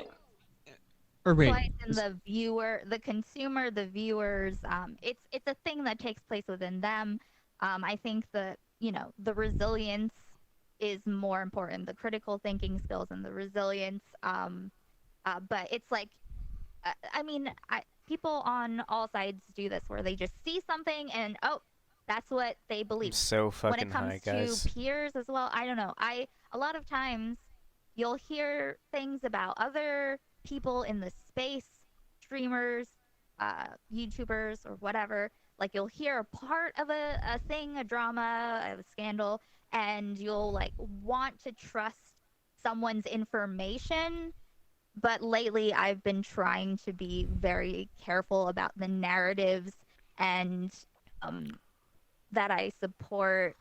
And the viewer, the consumer, the viewers, it's a thing that takes place within them. I think that, you know, the resilience is more important, the critical thinking skills and the resilience. But it's like, I mean, people on all sides do this where they just see something and, oh, that's what they believe. I'm so fucking high, guys. When it comes to peers as well, I don't know. A lot of times you'll hear things about other people in the space, streamers, YouTubers, or whatever. Like, you'll hear a part of a thing, a drama, a scandal, and you'll like want to trust someone's information. But lately I've been trying to be very careful about the narratives and that I support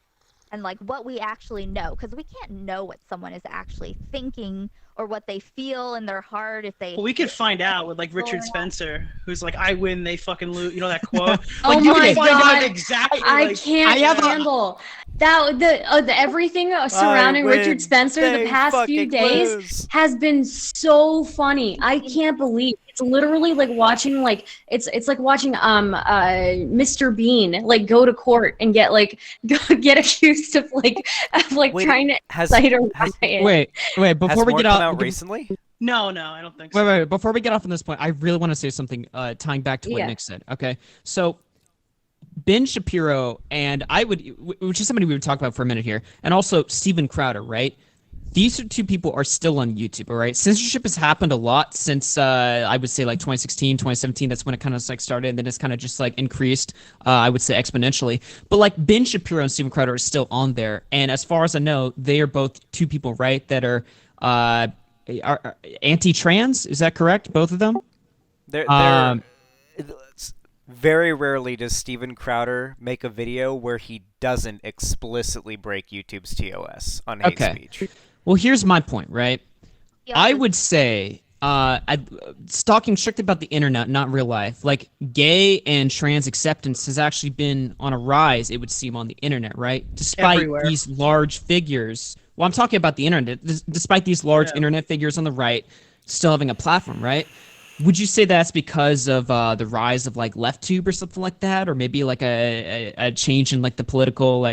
and like what we actually know, because we can't know what someone is actually thinking or what they feel in their heart if they. Well, we could find out with like Richard Spencer, who's like, "I win, they fucking lose." You know that quote? Like, Oh you my can find God. out exactly. I like, can't handle that. The everything surrounding Richard Spencer the past few days has been so funny. I can't believe it's literally like watching it's like watching Mr. Bean like go to court and get accused of trying to incite a riot. Wait, before we get off recently? No, I don't think so. Wait, before we get off on this point, I really want to say something tying back to what Nick said. Okay, so Ben Shapiro and which is somebody we would talk about for a minute here, and also Steven Crowder, right? These two people are still on YouTube, all right? Censorship has happened a lot since, I would say, like 2016, 2017. That's when it kind of like started, and then it's kind of just like increased, I would say, exponentially. But like Ben Shapiro and Steven Crowder are still on there, and as far as I know, they are both two people, right, that are anti-trans. Is that correct? Both of them? They're very rarely does Steven Crowder make a video where he doesn't explicitly break YouTube's TOS on hate speech. Well, here's my point, right? Yeah. I would say, talking strictly about the internet, not real life, like gay and trans acceptance has actually been on a rise, it would seem, on the internet, right? Despite these large figures. Well, I'm talking about the internet. Despite these large internet figures on the right still having a platform, right? Would you say that's because of the rise of like LeftTube or something like that, or maybe like a change in like the political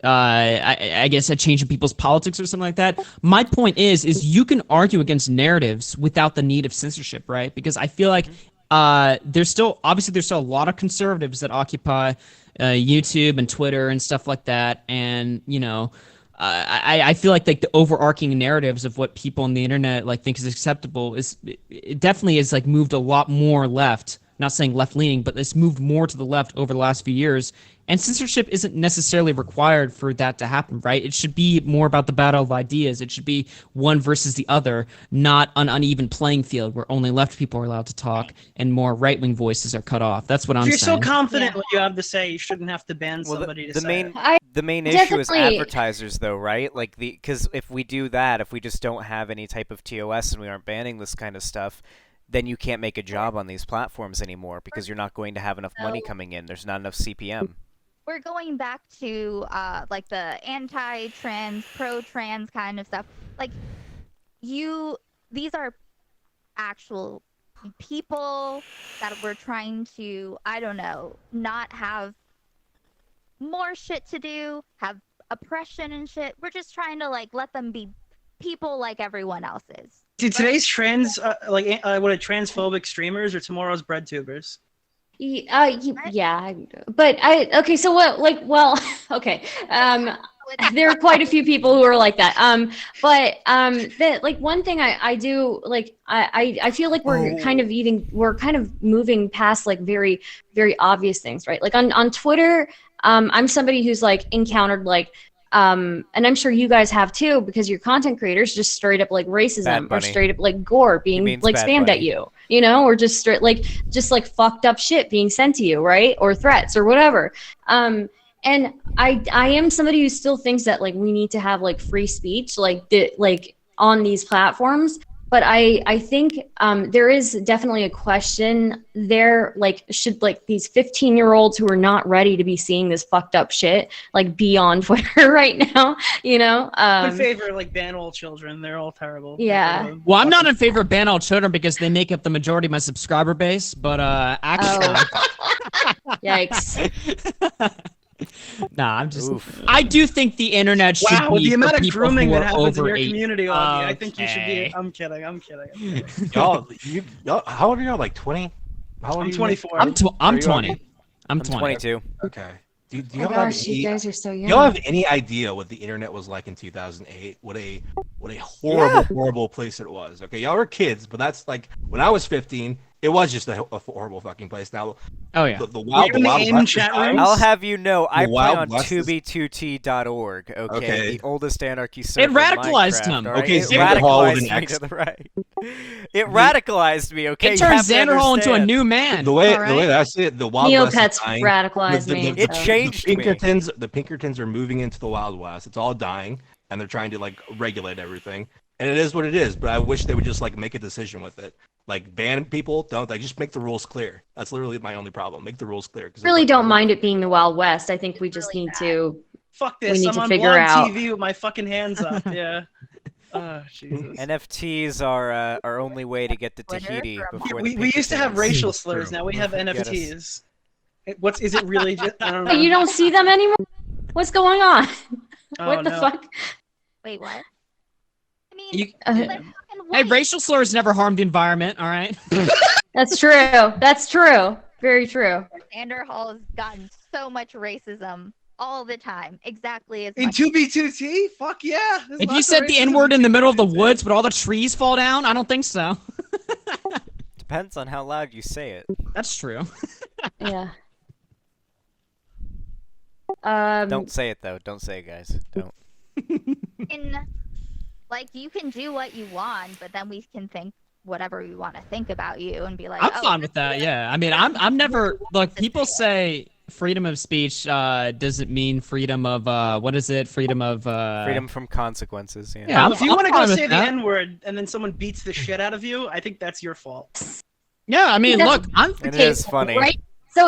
I guess a change in people's politics or something like that? My point is you can argue against narratives without the need of censorship, right? Because I feel like there's still a lot of conservatives that occupy YouTube and Twitter and stuff like that, and you know. I feel like the overarching narratives of what people on the internet like think is acceptable it definitely is like moved a lot more left. Not saying left leaning, but it's moved more to the left over the last few years. And censorship isn't necessarily required for that to happen, right? It should be more about the battle of ideas. It should be one versus the other, not an uneven playing field where only left people are allowed to talk and more right-wing voices are cut off. That's what I'm saying. You're so confident what you have to say, you shouldn't have to ban somebody to say it. The main issue is advertisers, though, right? Like because if we do that, if we just don't have any type of TOS and we aren't banning this kind of stuff, then you can't make a job on these platforms anymore because you're not going to have enough money coming in. There's not enough CPM. We're going back to like the anti-trans, pro-trans kind of stuff. Like these are actual people that we're trying to, I don't know, not have more shit to do, have oppression and shit. We're just trying to like let them be people like everyone else is. See, today's trans, what are transphobic streamers or tomorrow's bread tubers? Yeah, but okay. So what? Like, well, okay. There are quite a few people who are like that. That like one thing I do like I feel like we're kind of moving past like very very obvious things, right? Like on Twitter, I'm somebody who's like encountered like and I'm sure you guys have too, because you're content creators, just straight up like racism or straight up like gore being like spammed at you, you know, or just straight like fucked up shit being sent to you, right? Or threats or whatever. And I am somebody who still thinks that like we need to have like free speech like on these platforms. But I think there is definitely a question there, like should like these 15-year-olds who are not ready to be seeing this fucked up shit like be on Twitter right now, you know? In favor of like ban all children. They're all terrible. Yeah. Well, I'm not in favor of ban all children because they make up the majority of my subscriber base, but actually... Yikes. Nah, I'm just. Oof. I do think the internet should be. Wow, the amount of grooming that happens in your 8. community, Augie. I think you should be. I'm kidding. Y'all, how old are y'all? Like 20? How old are you? 24. I'm 20. I'm 22. Okay. Do Oh y'all gosh, have you any, guys are so young. y'all have any idea what the internet was like in 2008? What a horrible place it was. Okay, y'all were kids, but that's like when I was 15. It was just a horrible fucking place. Now, oh yeah, the Wild West chat rooms? I'll have you know, I play on West is- tubi2t.org. Okay, the oldest anarchy server. It radicalized in Minecraft, him. all right? Okay, it Xander Hall is radicalized an me to the right. It radicalized me. Okay, it you turned have to Xander Hall into a understand. new man. the way that I see it, the Wild West Neopets is dying. radicalized me. It changed me. The Pinkertons are moving into the Wild West. It's all dying, and they're trying to like regulate everything. And it is what it is. But I wish they would just like make a decision with it. Like ban people, don't like just make the rules clear. That's literally my only problem. Make the rules clear. Really don't mind it being the Wild West. I think we just need to. Fuck this. We need I'm to on figure blog out. TV with my fucking hands up. Yeah. Oh, Jesus. NFTs are our only way to get to Tahiti before the We used to have Pinkertons. racial slurs. Now we have NFTs. Is it really just? I don't know. But you don't see them anymore. What's going on? Oh, What the no. fuck? Wait, what? I mean, You- they're yeah. fucking Hey, white. racial slurs never harmed the environment. All right. That's true. That's true. Very true. Xander Hall has gotten so much racism all the time. Exactly as In much. 2B2T? Fuck yeah. There's If you lots said of the racism N-word in the middle of the 2B2T. woods, would all the trees fall down? I don't think so. Depends on how loud you say it. That's true. Yeah. Don't say it though. Don't say it, guys. Don't. Like, you can do what you want, but then we can think whatever we want to think about you and be like, I'm oh, fine with that. Yeah. I mean, I'm never like people say freedom of speech doesn't mean freedom of what is it? Freedom of Freedom from consequences. Yeah. Yeah, If you want to go fine with say the that. N-word and then someone beats the shit out of you, I think that's your fault. Yeah, I mean, That's- look, I'm It Okay, is funny. Right.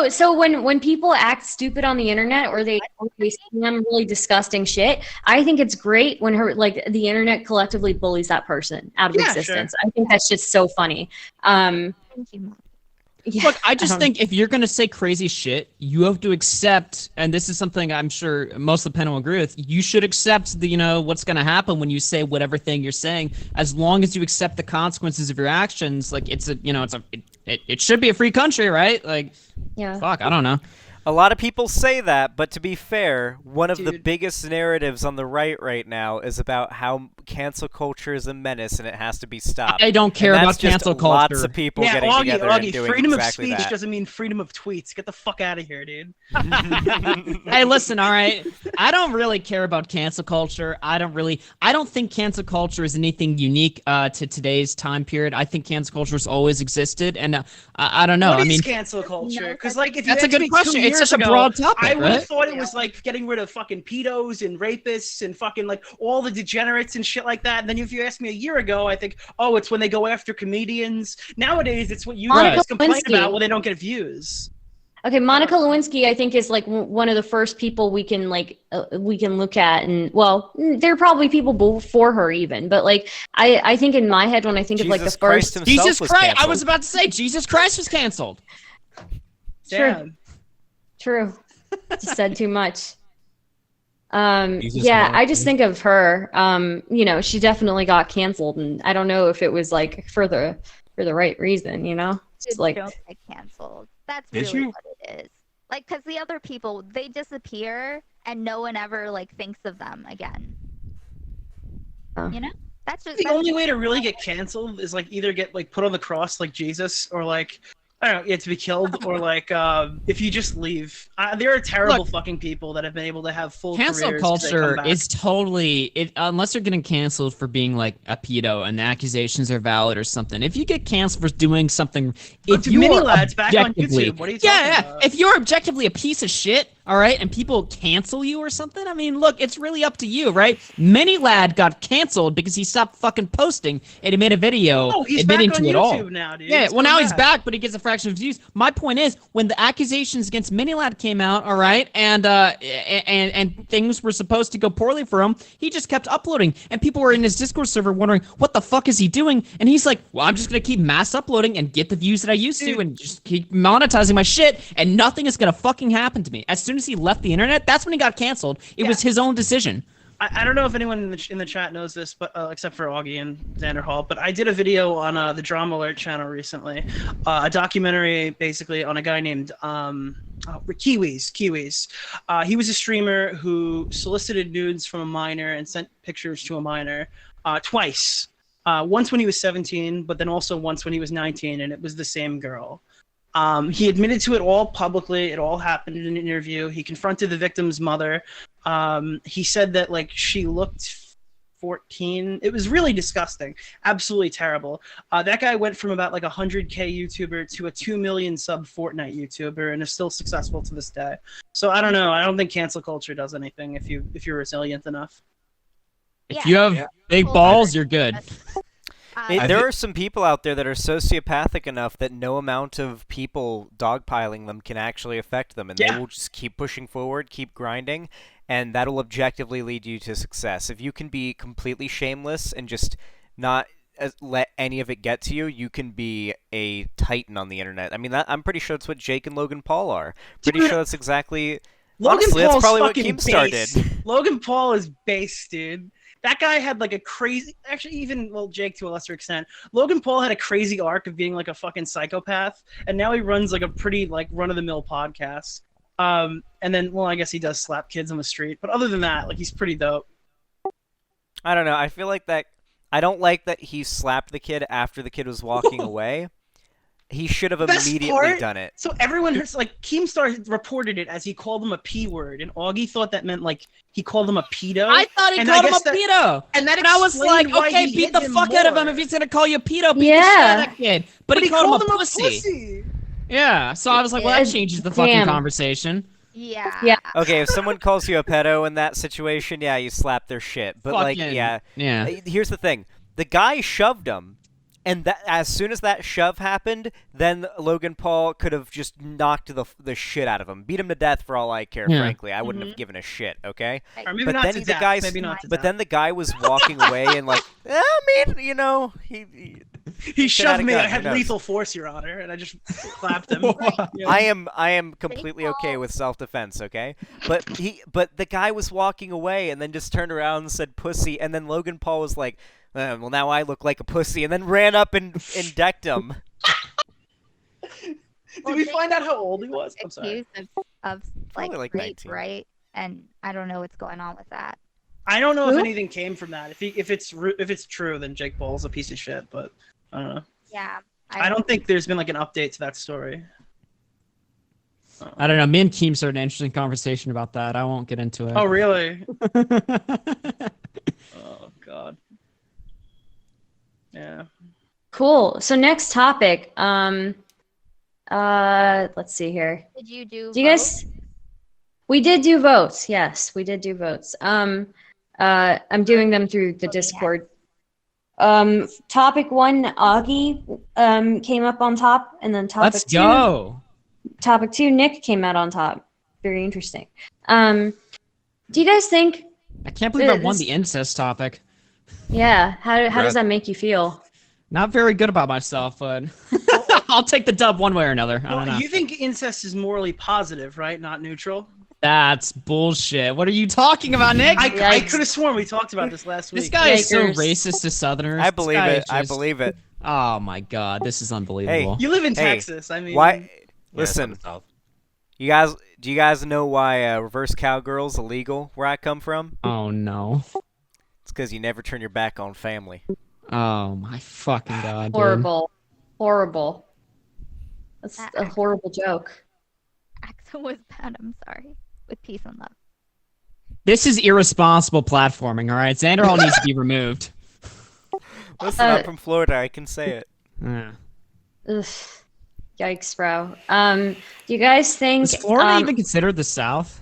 So when people act stupid on the internet or they scam really disgusting shit, I think it's great when the internet collectively bullies that person out of Yeah, existence. I think that's just so funny. thank you. Yeah, Look, I just think if you're going to say crazy shit, you have to accept, and this is something I'm sure most of the panel will agree with, you should accept what's going to happen when you say whatever thing you're saying, as long as you accept the consequences of your actions. Like, it should be a free country, right? Like, yeah. fuck, I don't know. A lot of people say that, but to be fair, one of the Dude. biggest narratives on the right now is about how cancel culture is a menace and it has to be stopped. I don't care And about that's just cancel Lots culture. of people Yeah, getting together and Augie, doing freedom exactly of speech that. doesn't mean freedom of tweets. Get the fuck out of here, dude. Hey, listen, all right. I don't really care about cancel culture. I don't think cancel culture is anything unique to today's time period. I think cancel culture has always existed, and I don't know. What I is mean, cancel culture? Because like, if you that's a asked good me 2 question. It's such a ago, broad topic, I would have right? thought it was like getting rid of fucking pedos and rapists and fucking like all the degenerates and shit like that. And then if you asked me a year ago, I think, oh, it's when they go after comedians. Nowadays, it's what you guys complain about when they don't get views. Okay, Monica Lewinsky, I think, is like one of the first people we can look at, and well, there are probably people before her even, but like I think in my head when I think of like the first Jesus Christ, I was about to say Jesus Christ was canceled. True. Just said too much. Yeah, I just think of her. You know, she definitely got canceled, and I don't know if it was like for the right reason. You know, it's like don't get canceled. That's really what it is. Like, because the other people, they disappear and no one ever like thinks of them again. You know, that's just the only way to really get canceled is like either get like put on the cross like Jesus, or like I don't know, you have to be killed, or like if you just leave. There are terrible fucking people that have been able to have full cancel careers culture is totally unless you're getting canceled for being like a pedo and the accusations are valid or something. If you get canceled for doing something, if you mini are lads back on YouTube, what are you talking about? If you're objectively a piece of shit, all right, and people cancel you or something, I mean, look, it's really up to you, right? Mini Lad got canceled because he stopped fucking posting and he made a video admitting to it all. Now, dude. Yeah, well, now he's back, but he gets a fraction of views. My point is, when the accusations against Mini Lad came out, all right, and things were supposed to go poorly for him, he just kept uploading, and people were in his Discord server wondering, what the fuck is he doing? And he's like, well, I'm just gonna keep mass uploading and get the views that I used to, and just keep monetizing my shit, and nothing is gonna fucking happen to me. As soon as he left the internet, that's when he got canceled. It was his own decision. I don't know if anyone in the chat knows this, but except for Augie and Xander Hall, but I did a video on the Drama Alert channel recently, a documentary basically on a guy named Kiwis. He was a streamer who solicited nudes from a minor and sent pictures to a minor twice. Once when he was 17, but then also once when he was 19, and it was the same girl. He admitted to it all publicly. It all happened in an interview. He confronted the victim's mother. He said that like she looked 14. It was really disgusting. Absolutely terrible. That guy went from about like 100K YouTuber to a 2 million sub Fortnite YouTuber and is still successful to this day. So I don't know. I don't think cancel culture does anything if you're resilient enough. If you have big balls, you're good. There are some people out there that are sociopathic enough that no amount of people dogpiling them can actually affect them, and they will just keep pushing forward, keep grinding, and that'll objectively lead you to success. If you can be completely shameless and just not let any of it get to you, you can be a titan on the internet. I mean, I'm pretty sure that's what Jake and Logan Paul are. Pretty sure that's exactly... Honestly, that's probably what Keemstar did. Logan Paul is base, dude. That guy had like a crazy, actually even, well, Jake to a lesser extent, Logan Paul had a crazy arc of being like a fucking psychopath, and now he runs like a pretty like run-of-the-mill podcast. And then, well, I guess he does slap kids on the street, but other than that, like he's pretty dope. I don't know, I feel like that, I don't like that he slapped the kid after the kid was walking away. He should have immediately done it. So everyone heard, like, Keemstar reported it as he called him a P word, and Augie thought that meant, like, he called him a pedo. I thought he called him a pedo. And I was like, okay, beat the fuck out of him if he's going to call you a pedo. Beat the shit out of that kid. But he called him a pussy. Yeah, so I was like, well, that changes the fucking conversation. Yeah. Okay, if someone calls you a pedo in that situation, yeah, you slap their shit. But, like, yeah. Here's the thing. The guy shoved him. And that, as soon as that shove happened, then Logan Paul could have just knocked the shit out of him, beat him to death for all I care. Frankly, I wouldn't have given a shit. Okay, or maybe not to death. Maybe not to death. But then the guy was walking away and like, I mean, you know, he shoved me. I had lethal force, Your Honor, and I just clapped him. I am completely okay with self-defense. Okay, but the guy was walking away and then just turned around and said pussy, and then Logan Paul was like, well, now I look like a pussy, and then ran up and decked him. Did we find out how old he was? I'm sorry. Of like rape, 19. Right? And I don't know what's going on with that. I don't know if anything came from that. If it's true, then Jake Paul's a piece of shit. But I don't know. Yeah. I don't think there's been like an update to that story. I don't know. Me and Keem started an interesting conversation about that. I won't get into it. Oh, really? Oh, God. Yeah. Cool. So next topic. Let's see here. Did you do? Do you guys? We did do votes. Yes, we did do votes. I'm doing them through the Discord. Topic 1, Augie came up on top, and then Let's go. Topic 2, Nick came out on top. Very interesting. Do you guys think? I can't believe I won the incest topic. Yeah. How does that make you feel? Not very good about myself, but I'll take the dub one way or another. I don't know. You think incest is morally positive, right? Not neutral? That's bullshit. What are you talking about, Nick? I could have sworn we talked about this last week. This guy is so racist to Southerners. I believe it. I believe it. Oh my god, this is unbelievable. You live in Texas. I mean, why? Yeah, Listen, you guys. Do you guys know why reverse cowgirl's illegal where I come from? Oh no. It's because you never turn your back on family. Oh my fucking god. Horrible. Horrible. That's a horrible joke. Axel was bad. I'm sorry. With peace and love. This is irresponsible platforming, all right? Xander all needs to be removed. Listen, I'm from Florida. I can say it. Yeah. Ugh. Yikes, bro. Do you guys think Is Florida even considered the South?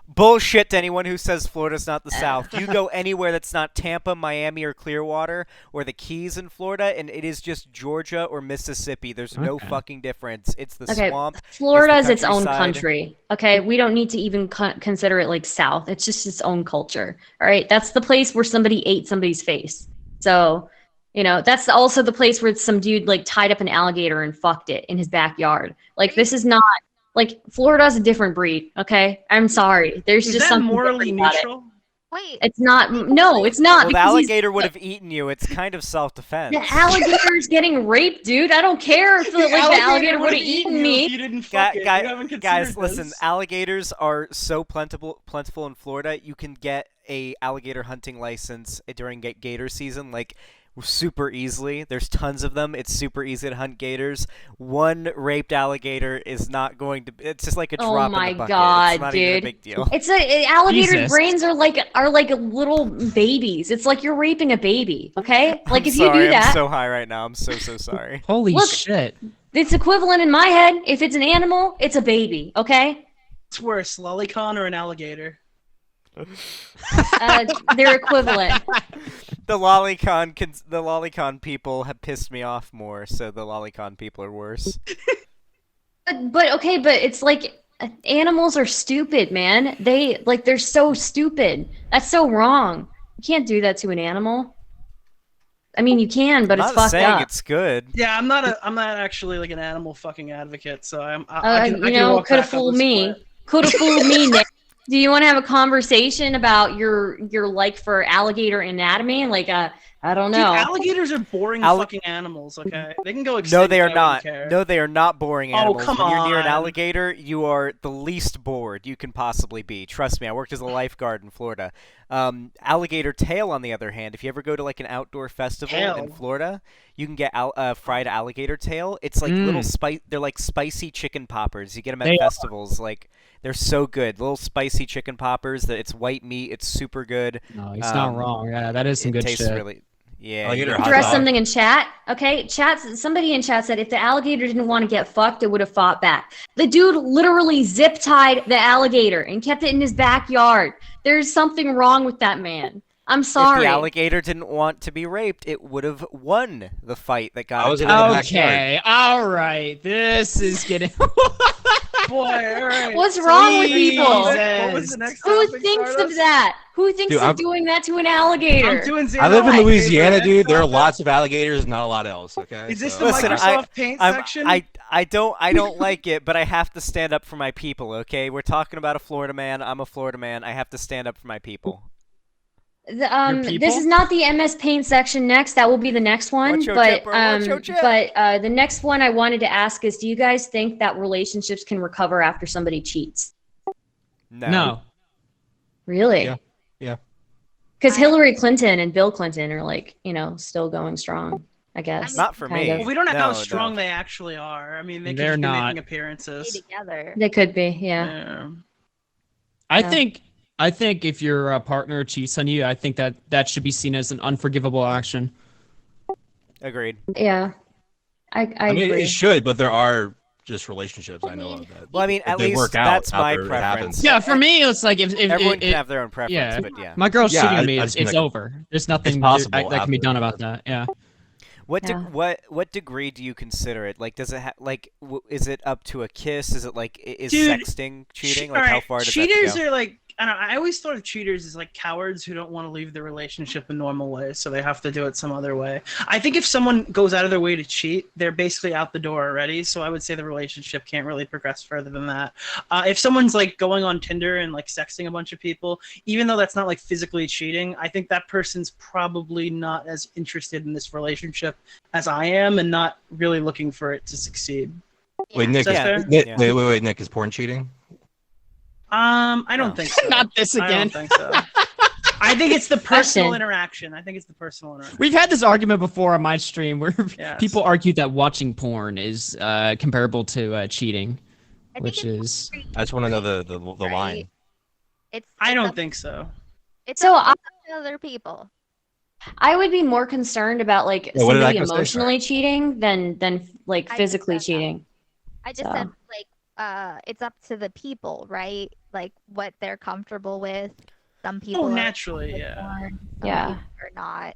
Bullshit to anyone who says Florida's not the South. You go anywhere that's not Tampa, Miami, or Clearwater, or the Keys in Florida, and it is just Georgia or Mississippi. There's no fucking difference. It's the swamp. Florida is its own countryside. country. Okay, we don't need to even consider it like South. It's just its own culture. All right, that's the place where somebody ate somebody's face. So, you know, that's also the place where some dude like tied up an alligator and fucked it in his backyard. Like, this is not. Like, Florida's a different breed, okay? I'm sorry. There's just something morally neutral? Wait. It's not. No, it's not. Well, the alligator would have eaten you. It's kind of self-defense. The alligator's getting raped, dude. I don't care if the alligator would have eaten me. If you didn't fuck it. You haven't considered Guys, this. listen. Alligators are so plentiful in Florida. You can get a alligator hunting license during gator season, like super easily. There's tons of them. It's super easy to hunt gators. One raped alligator is not going to. It's just like a drop in the bucket. God, it's not dude. even a big deal. It's alligator Jesus. brains are like little babies. It's like you're raping a baby, okay? Like I'm if sorry, you do that, I'm so high right now. I'm so sorry. Holy Look, shit. it's equivalent in my head. If it's an animal, it's a baby, okay? It's worse, lolicon or an alligator? They're equivalent. The lolicon people have pissed me off more, so the lolicon people are worse. But okay, but it's like animals are stupid, man. They're so stupid. That's so wrong. You can't do that to an animal. I mean, you can, but it's I'm not fucked saying up. it's good. Yeah, I'm not actually like an animal fucking advocate, so I can could have fooled me. Could have fooled me, Nick. Do you want to have a conversation about your like for alligator anatomy? Like, I don't know. Dude, alligators are boring fucking animals. Okay, they can go extinct. No, they are I not. wouldn't care. No, they are not boring animals. come when you're near an on. alligator, you are the least bored you can possibly be. Trust me, I worked as a lifeguard in Florida. Alligator tail, on the other hand, if you ever go to like an outdoor festival in Florida, you can get fried alligator tail. It's like little They're like spicy chicken poppers. You get them at festivals. Like, they're so good. Little spicy chicken poppers. That it's white meat. It's super good. No, he's not wrong. Yeah, that is some good tastes shit. really. Yeah. Address something in chat. Okay, somebody in chat said if the alligator didn't want to get fucked, it would have fought back. The dude literally zip tied the alligator and kept it in his backyard. There's something wrong with that man. I'm sorry. If the alligator didn't want to be raped, it would have won the fight that got. Okay, all right. This is getting. Boy, all right. What's wrong with people? What was the next Who topic, thinks Stardust? of that? Who thinks of doing that to an alligator? I'm doing I live in Xenon. Louisiana, dude. There are lots of alligators, not a lot else. Okay. Is this So- the Listen, Microsoft Paint section? I don't like it, but I have to stand up for my people. Okay, we're talking about a Florida man. I'm a Florida man. I have to stand up for my people. This is not the MS Paint section next. That will be the next one. Watch your But jet, bro. Watch your jet. the next one I wanted to ask is, do you guys think that relationships can recover after somebody cheats? No. Really? Yeah. Yeah. Because Hillary Clinton and Bill Clinton are like, still going strong, I guess. Not for me. Kind of. Well, we don't know how No, strong no. they actually are. I mean, they could They're just be not. making appearances. Together. They could be, yeah. Yeah. I think if your partner cheats on you, I think that should be seen as an unforgivable action. Agreed. Yeah. I mean, agree. it should, but there are just relationships I know of that. Well, I mean, if at they least work out that's out my there, it preference. happens. Yeah, for me, it's like if Everyone it, can have their own preference, yeah. but yeah. my girl's Yeah, cheating on I me, just it's mean, like, over. There's nothing possible that can be after, done about yeah. that. Yeah. Yeah. What degree do you consider it? Like, does it is it up to a kiss? Is it like is Dude, sexting cheating? Like, how alright, far does cheaters that go? are like, I don't know. I always thought of cheaters as like cowards who don't want to leave the relationship a normal way, so they have to do it some other way. I think if someone goes out of their way to cheat, they're basically out the door already. So I would say the relationship can't really progress further than that. If someone's like going on Tinder and like sexting a bunch of people, even though that's not like physically cheating, I think that person's probably not as interested in this relationship as I am, and not really looking for it to succeed. Wait, Nick, Is that Yeah. fair? Nick, Yeah. wait, Nick, is porn cheating? I No. don't think so. Not this I again. don't think so. I think it's the personal Question. interaction. I think it's the personal interaction. We've had this argument before on my stream where Yes. people argued that watching porn is comparable to cheating, I think which it's is I just want to know the Right. line. I it's don't up- think so. It's So up to other people. I would be more concerned about like Yeah, what did somebody Echo say? emotionally cheating than like I just physically said that. cheating. I just So. said it's up to the people, right? Like what they're comfortable with. Some people are naturally, with yeah. porn, some Yeah. people are not.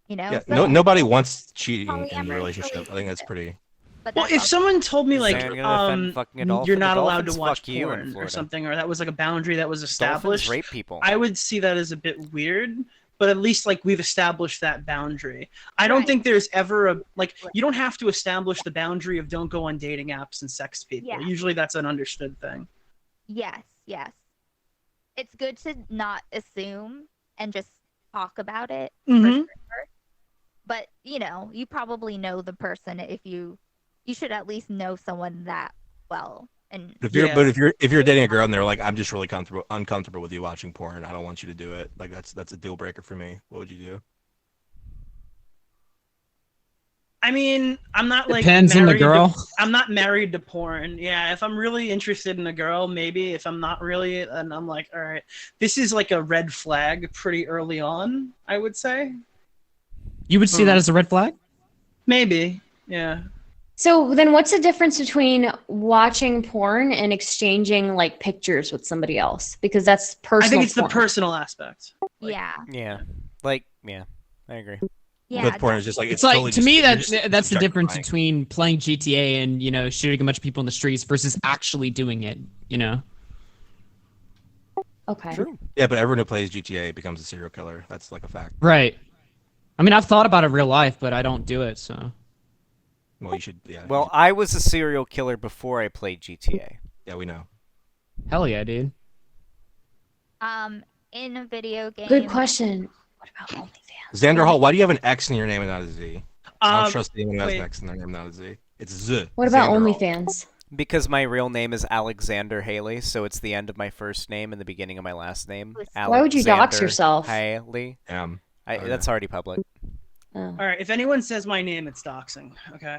You know. Yeah, so- nobody wants cheating in Polyamory a is relationship. really I think that's decent. pretty. But Well, that's if also- someone told me like, Saying you're gonna defend fucking a dolphin, you're the not allowed to dolphins watch fuck you in porn or Florida. something, or that was like a boundary that was Dolphins established, rape people. I would see that as a bit weird. But at least like we've established that boundary. I don't Right. think there's ever a like you don't have to establish the boundary of don't go on dating apps and sex people. Yeah. Usually that's an understood thing. Yes. It's good to not assume and just talk about it. For Mhm. sure. But you probably know the person if you should at least know someone that well. And If you're, Yeah. but if you're dating a girl and they're like, I'm just really uncomfortable with you watching porn. I don't want you to do it. Like that's a deal breaker for me. What would you do? I mean, I'm not like depends on the married to- girl. I'm not married to porn. Yeah, if I'm really interested in a girl, maybe. If I'm not really, and I'm like, all right, this is like a red flag pretty early on, I would say. You would see that as a red flag? Maybe. Yeah. So then what's the difference between watching porn and exchanging like pictures with somebody else? Because that's personal. I think it's the porn. personal aspect. Like- yeah. Yeah, yeah, I agree. Yeah. With porn, it's just like It's like totally to me just- you're that's just the difference objectifying. between playing GTA and shooting a bunch of people in the streets versus actually doing it. Okay. True. Yeah, but everyone who plays GTA becomes a serial killer. That's like a fact. Right. I mean, I've thought about it in real life, but I don't do it. So Well, you should. Yeah. Well, I was a serial killer before I played GTA. yeah, we know. hell yeah, dude. In a video game. Good question. What about OnlyFans? Xander Hall, why do you have an X in your name and not a Z? I don't trust anyone who has wait. an X in their name, not a Z. It's Z. What about Xander Hall. OnlyFans? Because my real name is Alexander Haley, so it's the end of my first name and the beginning of my last name. Why would you dox Alexander yourself? Haley. Okay. That's already public. Oh. All right. If anyone says my name, it's doxing. Okay.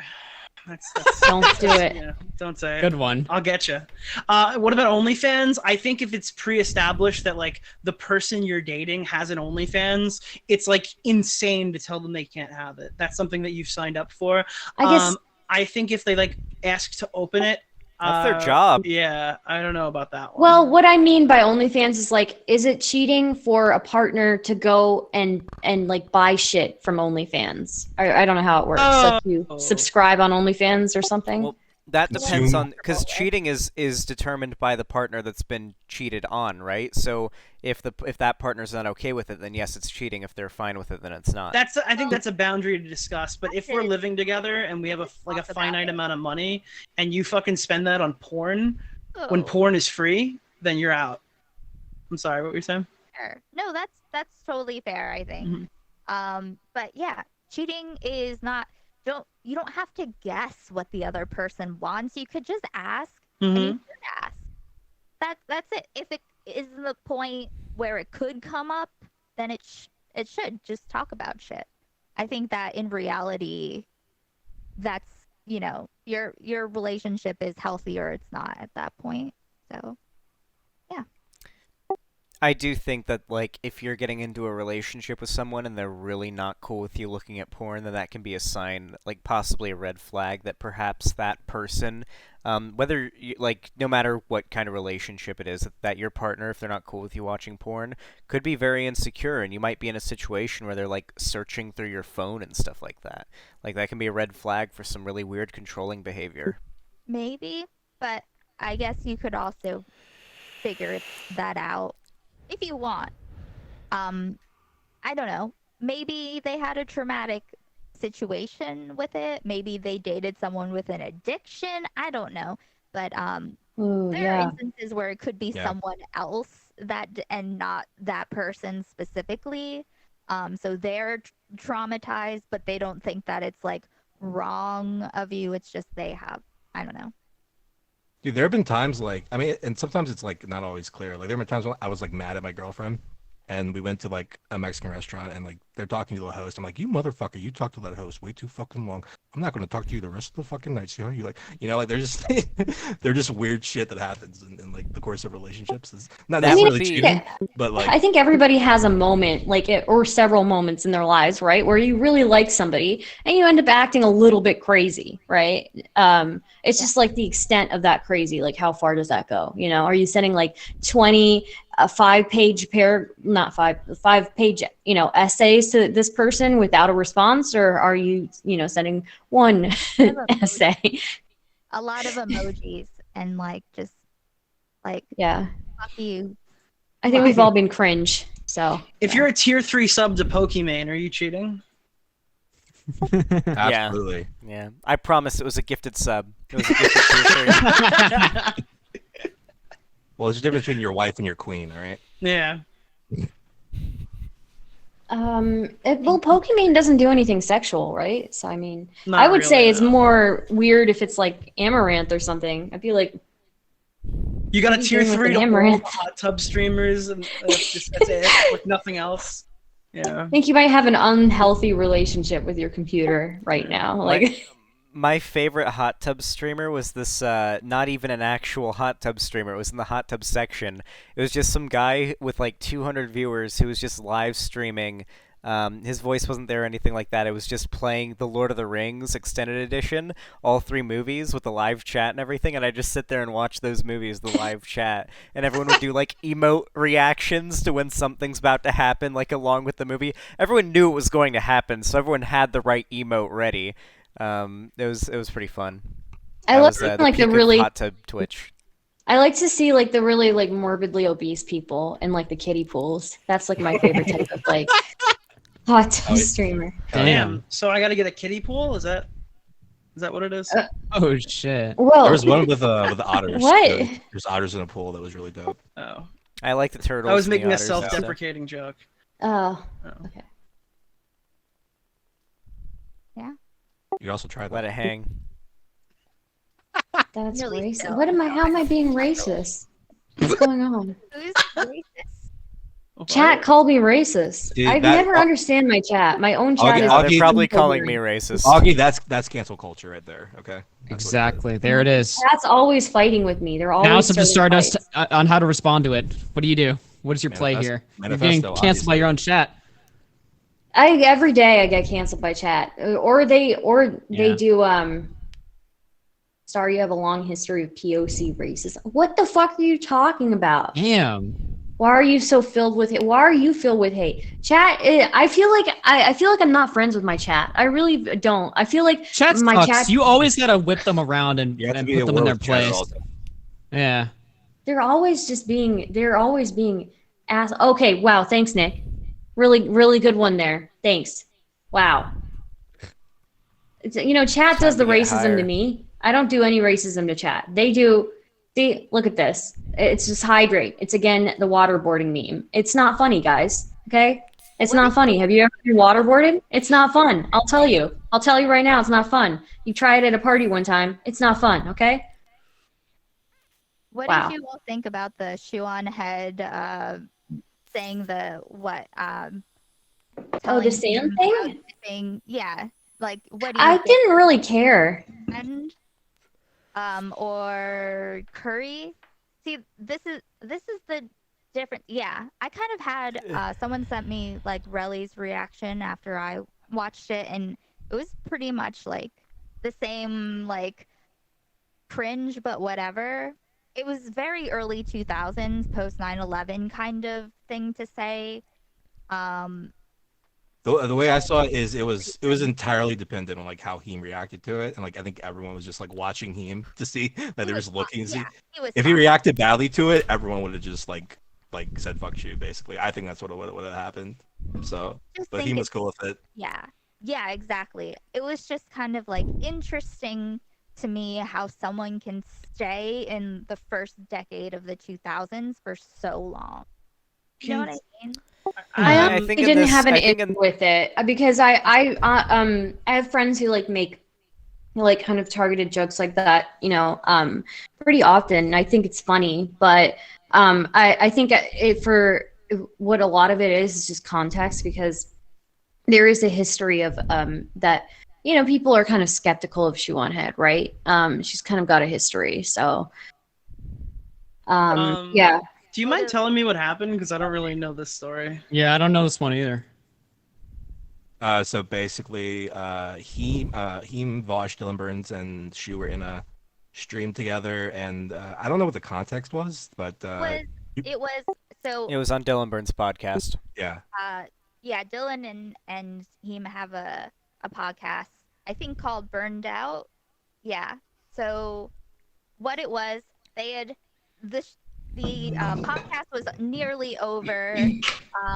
That's Don't do it. yeah. Don't say it. Good one. I'll get you. What about OnlyFans? I think if it's pre-established that like the person you're dating has an OnlyFans, it's like insane to tell them they can't have it. That's something that you've signed up for. I guess I think if they like ask to open it, That's their job. Yeah, I don't know about that one. well, what I mean by OnlyFans is like, is it cheating for a partner to go and like buy shit from OnlyFans? I don't know how it works. Like you Oh. subscribe on OnlyFans or something. Well, that depends Consume. on because cheating is determined by the partner that's been cheated on, right? So if that partner's not okay with it, then yes, it's cheating. If they're fine with it, then it's not. I think that's a boundary to discuss. But if we're That's it. living together and we have a Talk about finite it. amount of money, and you fucking spend that on porn when Oh, porn is free, then you're out. I'm sorry, what were you saying? fair. No, that's totally fair, I think. Mhm. But yeah, cheating is not you don't have to guess what the other person wants. You could just ask and you Mhm. should ask. That's it. If it is the point where it could come up, then it should just talk about shit. I think that in reality, that's your relationship is healthy or it's not at that point. So I do think that, like, if you're getting into a relationship with someone and they're really not cool with you looking at porn, then that can be a sign, like, possibly a red flag that perhaps that person, whether, you, like, no matter what kind of relationship it is, that your partner, if they're not cool with you watching porn, could be very insecure, and you might be in a situation where they're, like, searching through your phone and stuff like that. Like, that can be a red flag for some really weird controlling behavior. Maybe, but I guess you could also figure that out if you want. I don't know. Maybe they had a traumatic situation with it. Maybe they dated someone with an addiction. I don't know. But Ooh, there are yeah. instances where it could be Yeah. someone else and not that person specifically. So they're traumatized, but they don't think that it's like wrong of you. It's just they have. I don't know. Dude, there have been times like, I mean, and sometimes it's like not always clear. Like there have been times when I was like mad at my girlfriend, and we went to like a Mexican restaurant, and like they're talking to the host. I'm like, you motherfucker, you talked to that host way too fucking long. I'm not going to talk to you the rest of the fucking night. See how you like, like they're just they're just weird shit that happens in like the course of relationships. It's not That would necessarily be- cheating, but I like think everybody has a moment, or several moments in their lives, right, where you really like somebody and you end up acting a little bit crazy, right? It's just like the extent of that crazy, like how far does that go? Are you sending like 20 5-page essays to this person without a response, or are you sending one essay? A lot of emojis and like just like Yeah, fuck you. I think we've all been cringe. So If you're a tier 3 sub to Pokimane, are you cheating? absolutely. Yeah, I promise it was a gifted sub. It was a gifted tier 3. Well, there's a difference between your wife and your queen, all right? Yeah. well, Pokimane doesn't do anything sexual, right? So I mean, Not I would really, say it's no. more weird if it's like Amaranth or something. I'd be like, You got a What are you tier doing with 3 an to all amaranth? the hot tub streamers, and that's it, with nothing else. Yeah. I think you might have an unhealthy relationship with your computer right now. Like, My favorite hot tub streamer was this, not even an actual hot tub streamer. It was in the hot tub section. It was just some guy with like 200 viewers who was just live streaming. His voice wasn't there or anything like that. It was just playing the Lord of the Rings extended edition, all 3 movies with the live chat and everything. And I just sit there and watch those movies, the live chat. And everyone would do like emote reactions to when something's about to happen, like along with the movie. Everyone knew it was going to happen, so everyone had the right emote ready. It was pretty fun. I That love was, the like the peak of really. hot tub Twitch. I like to see like the really like morbidly obese people in like the kiddie pools. That's like my favorite type of like hot tub streamer. Damn. So I got to get a kiddie pool? Is that what it is? Oh shit. Whoa. There was one with otters. What? There's otters in a pool that was really dope. Oh. I like the turtles. I was and the making a otters and stuff. self-deprecating joke. Oh, Oh. okay. You can also try Let that. it hang. That's Really racist. so. How am I being racist? What's going on? Who's racist? Chat called me racist. Dude, I that- never understand my chat. My own chat Augie- is. They're Augie- probably calling me racist. Augie, that's cancel culture right there. Okay. That's what it is. Exactly. There it is. Chat's always fighting with me. They're always. Now it's up to starting Stardust fights. on how to respond to it. What do you do? What is your play Manifest- here? You're manifesto, getting canceled by your own chat. Every day I get canceled by chat, or they Yeah. do. Star, you have a long history of POC racism. What the fuck are you talking about? Damn. Why are you so filled with hate? Why are you filled with hate? Chat. I feel like I'm not friends with my chat. I really don't. I feel like Chat my sucks. chat. You always gotta whip them around and You have to put be at them in war their with chat at place. all times. Yeah. They're always being ass. Okay. Wow. Thanks, Nick. Really, really good one there. Thanks. Wow. Chat does the to get racism higher. to me. I don't do any racism to chat. They do. See, look at this. It's just hydrate. It's again the waterboarding meme. It's not funny, guys. Okay? It's not funny. Have you ever been waterboarded? It's not fun. I'll tell you. I'll tell you right now, it's not fun. You try it at a party one time. It's not fun, okay? What Wow. did you all think about the shoe on head saying the what? Oh, telling the sand him thing? Yeah. Like, what do you I think? didn't really care. And, or Curry? See, this is the different. Yeah, I kind of had someone sent me like Relly's reaction after I watched it, and it was pretty much like the same, like cringe, but whatever. It was very early 2000s, post 9/11 kind of thing to say. Um, The way I saw it is it was entirely dependent on like how he reacted to it, and like I think everyone was just like watching him to see that he they were was just looking to see yeah, he was if he fine. reacted badly to it, everyone would have just like said fuck you basically. I think that's what would have happened. So, Just but think he was it's cool with it. yeah, yeah, exactly. It was just kind of like interesting to me how someone can stay in the first decade of the 2000s for so long. You know what I mean? I I honestly think in didn't this, have an I think issue in with it because I have friends who like make like kind of targeted jokes like that, pretty often. And I think it's funny, but I think it for what a lot of it is just context because there is a history of that people are kind of skeptical of Shoe on Head, right? She's kind of got a history, so yeah. Do you mind telling me what happened? Because I don't really know this story. Yeah, I don't know this one either. So basically, he, Vosh, Dylan Burns, and she were in a stream together, and I don't know what the context was, but It was so it was on Dylan Burns' podcast. yeah, yeah, Dylan and him have a podcast, I think called Burned Out. Yeah. So what it was, they had the podcast was nearly over.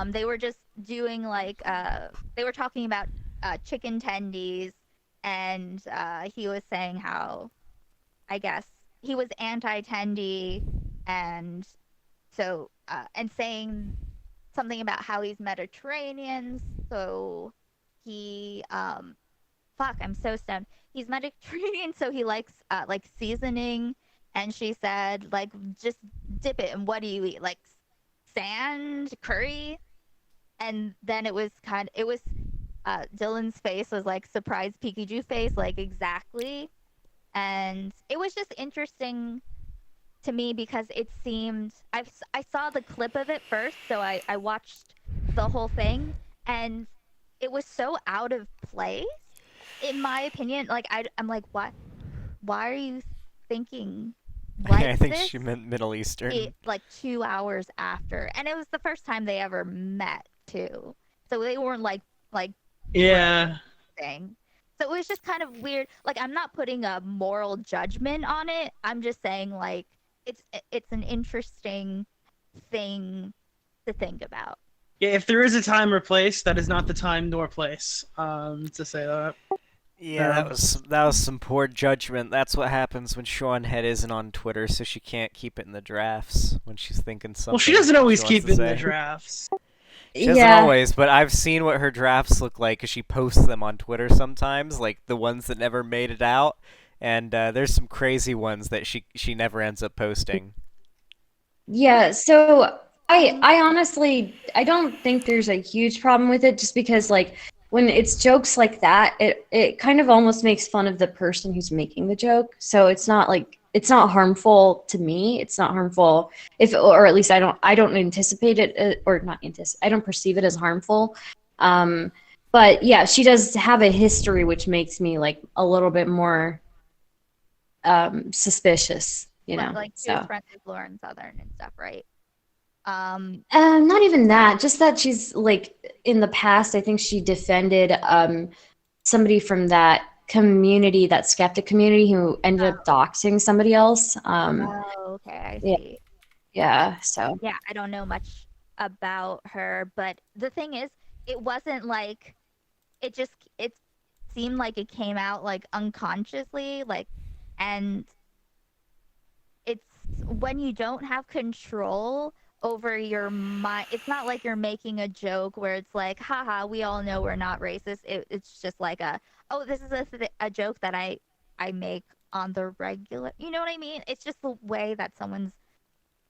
They were just doing like they were talking about chicken tendies, and he was saying how, I guess, he was anti-tendy, and so and saying something about how he's Mediterranean. So he fuck, I'm so stoned. He's Mediterranean, so he likes like seasoning. And she said, like, just dip it. And what do you eat? Like sand, curry? And then it was Dylan's face was like surprised Pikachu face, like exactly. And it was just interesting to me because it seemed I saw the clip of it first, so I watched the whole thing, and it was so out of place, in my opinion. Like I'm like, what? Why are you thinking like I think this? she meant Middle Eastern. Like 2 hours after, and it was the first time they ever met too, so they weren't like Yeah. thing. So it was just kind of weird. Like, I'm not putting a moral judgment on it. I'm just saying, like, it's an interesting thing to think about. Yeah, if there is a time or place, that is not the time nor place to say that. Yeah, that was some poor judgment. That's what happens when Sean Head isn't on Twitter, so she can't keep it in the drafts when she's thinking something. Well, she doesn't always she keep wants it to in the say. drafts. She doesn't always, but I've seen what her drafts look like because she posts them on Twitter sometimes, like the ones that never made it out. And there's some crazy ones that she never ends up posting. Yeah, so I honestly I don't think there's a huge problem with it just because like when it's jokes like that, it kind of almost makes fun of the person who's making the joke. So it's not harmful to me. It's not harmful or at least I don't anticipate it or not anticipate. I don't perceive it as harmful. But yeah, she does have a history which makes me like a little bit more suspicious, Like she was so. friends with Lauren Southern and stuff, right? Not even that. Just that she's like in the past. I think she defended somebody from that community, that skeptic community, who ended up doxing somebody else. Oh, okay, I see. Yeah. So. Yeah, I don't know much about her, but the thing is, it wasn't like it seemed like it came out like unconsciously, like, and it's when you don't have control over your mind. It's not like you're making a joke where it's like, haha, we all know we're not racist. It's just like this is a joke that I make on the regular. You know what I mean? It's just the way that someone's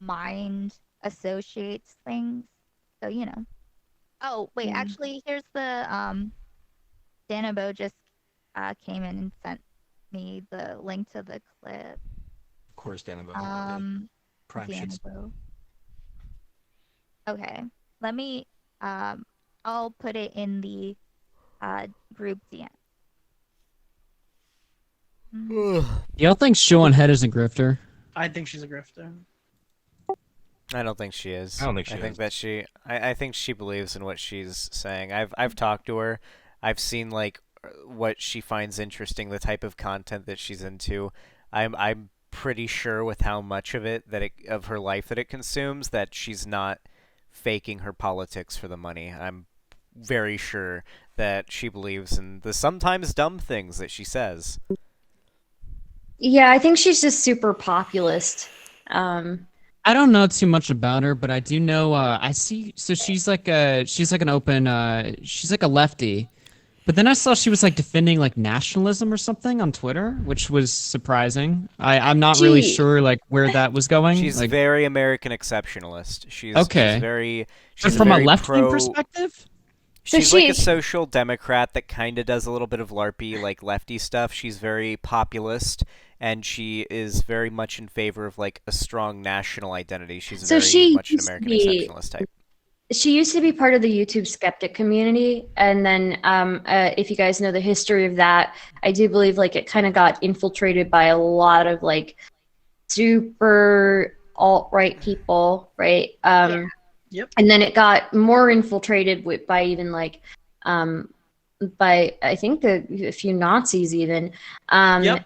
mind associates things. So, Oh, wait, actually, here's the Danabo just came in and sent me the link to the clip. of course, Danabo. Danabo. Prime shit. Okay. Let me. I'll put it in the group DM. Y'all think Sean Head is a grifter? I think she's a grifter. I don't think she is. I don't think she I think is. that I think she believes in what she's saying. I've talked to her. I've seen like what she finds interesting, the type of content that she's into. I'm pretty sure with how much of it of her life that it consumes that she's not faking her politics for the money. I'm very sure that she believes in the sometimes dumb things that she says. Yeah, I think she's just super populist. I don't know too much about her, but I do know. I see. So she's like an open. She's like a lefty, but then I saw she was like defending like nationalism or something on Twitter, which was surprising. I'm not really sure like where that was going. She's like, very American exceptionalist. Okay. She's very. but She's from very a left-wing pro. perspective. So She's like she- a social democrat that kind of does a little bit of LARPy, like lefty stuff. She's very populist, and she is very much in favor of like a strong national identity. She's So very she much an used to American be- exceptionalist type. She used to be part of the YouTube skeptic community, and then if you guys know the history of that, I do believe like it kind of got infiltrated by a lot of like super alt-right people, right? Yep. And then it got more infiltrated by even like by I think a few Nazis even. Yep.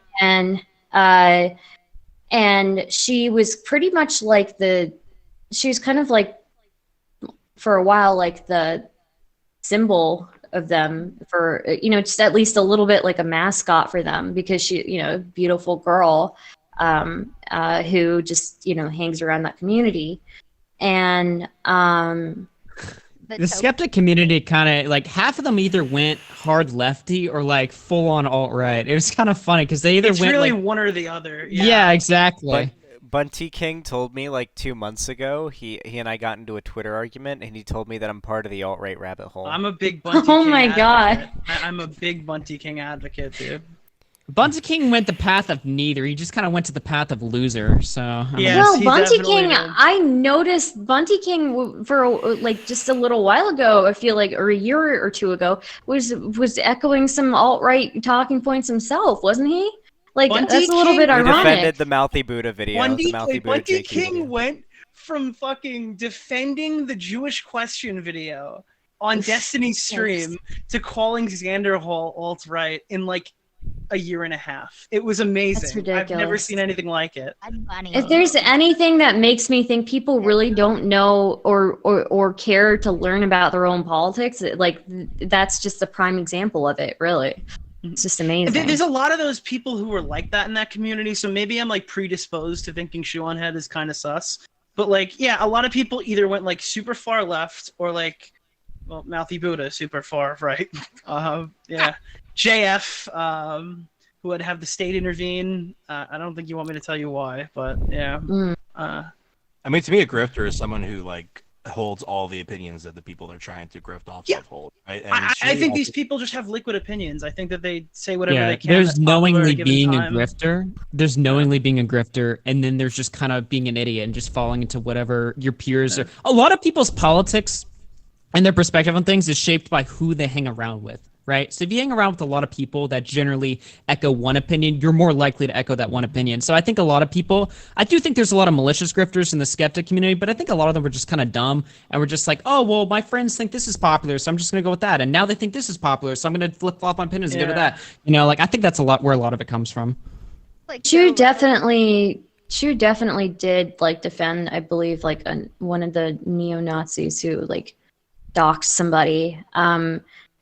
And she was pretty much like she was kind of like for a while like the symbol of them for just at least a little bit like a mascot for them because she beautiful girl who just hangs around that community. And the skeptic community kind of like half of them either went hard lefty or like full on alt right. It was kind of funny because they either It's went really like one or the other. yeah, exactly. Bunty King told me like 2 months ago. He and I got into a Twitter argument, and he told me that I'm part of the alt right rabbit hole. I'm a big Bunty Oh King my advocate. God. I'm a big Bunty King advocate, dude. Bunty King went the path of neither. He just kind of went to the path of loser. So I mean, Yes, well, he Bunty definitely King, did. I noticed Bunty King for like just a little while ago, I feel like, or a year or two ago, was echoing some alt-right talking points himself, wasn't he? Like Bunty that's a little King- bit He ironic. defended the Mouthy Buddha video. Bunty, the Mouthy Buddha Bunty JQ King video. went from fucking defending the Jewish question video on Destiny's stream to calling Xander Hall alt-right in like a year and a half. It was amazing. That's I've never ridiculous. seen anything like it. Funny. If there's anything that makes me think people really don't know or care to learn about their own politics, like that's just a prime example of it, really. It's just amazing. There's a lot of those people who are like that in that community, so maybe I'm like predisposed to thinking Shoe Head is kind of sus. But like, yeah, a lot of people either went like super far left or like, well, Mouthy Buddha super far right. Yeah, JF, who would have the state intervene. I don't think you want me to tell you why, but yeah. I mean, to me, a grifter is someone who like holds all the opinions that the people they're trying to grift off Yeah. of hold. Right? And I she think also- these people just have liquid opinions. I think that they say whatever yeah, they can. there's that's popular at knowingly a given being time. a grifter. There's knowingly being a grifter, and then there's just kind of being an idiot and just falling into whatever your peers are. A lot of people's politics and their perspective on things is shaped by who they hang around with, right? So if you hang around with a lot of people that generally echo one opinion, you're more likely to echo that one opinion. So I think a lot of people, I do think there's a lot of malicious grifters in the skeptic community, but I think a lot of them were just kind of dumb and were just like, oh, well, my friends think this is popular, so I'm just going to go with that. And now they think this is popular, so I'm going to flip-flop my opinions and go to Yeah. that. You know, like I think that's a lot where a lot of it comes from. Like, Chu so- definitely did like defend, I believe, like one of the neo-Nazis who like doxed somebody.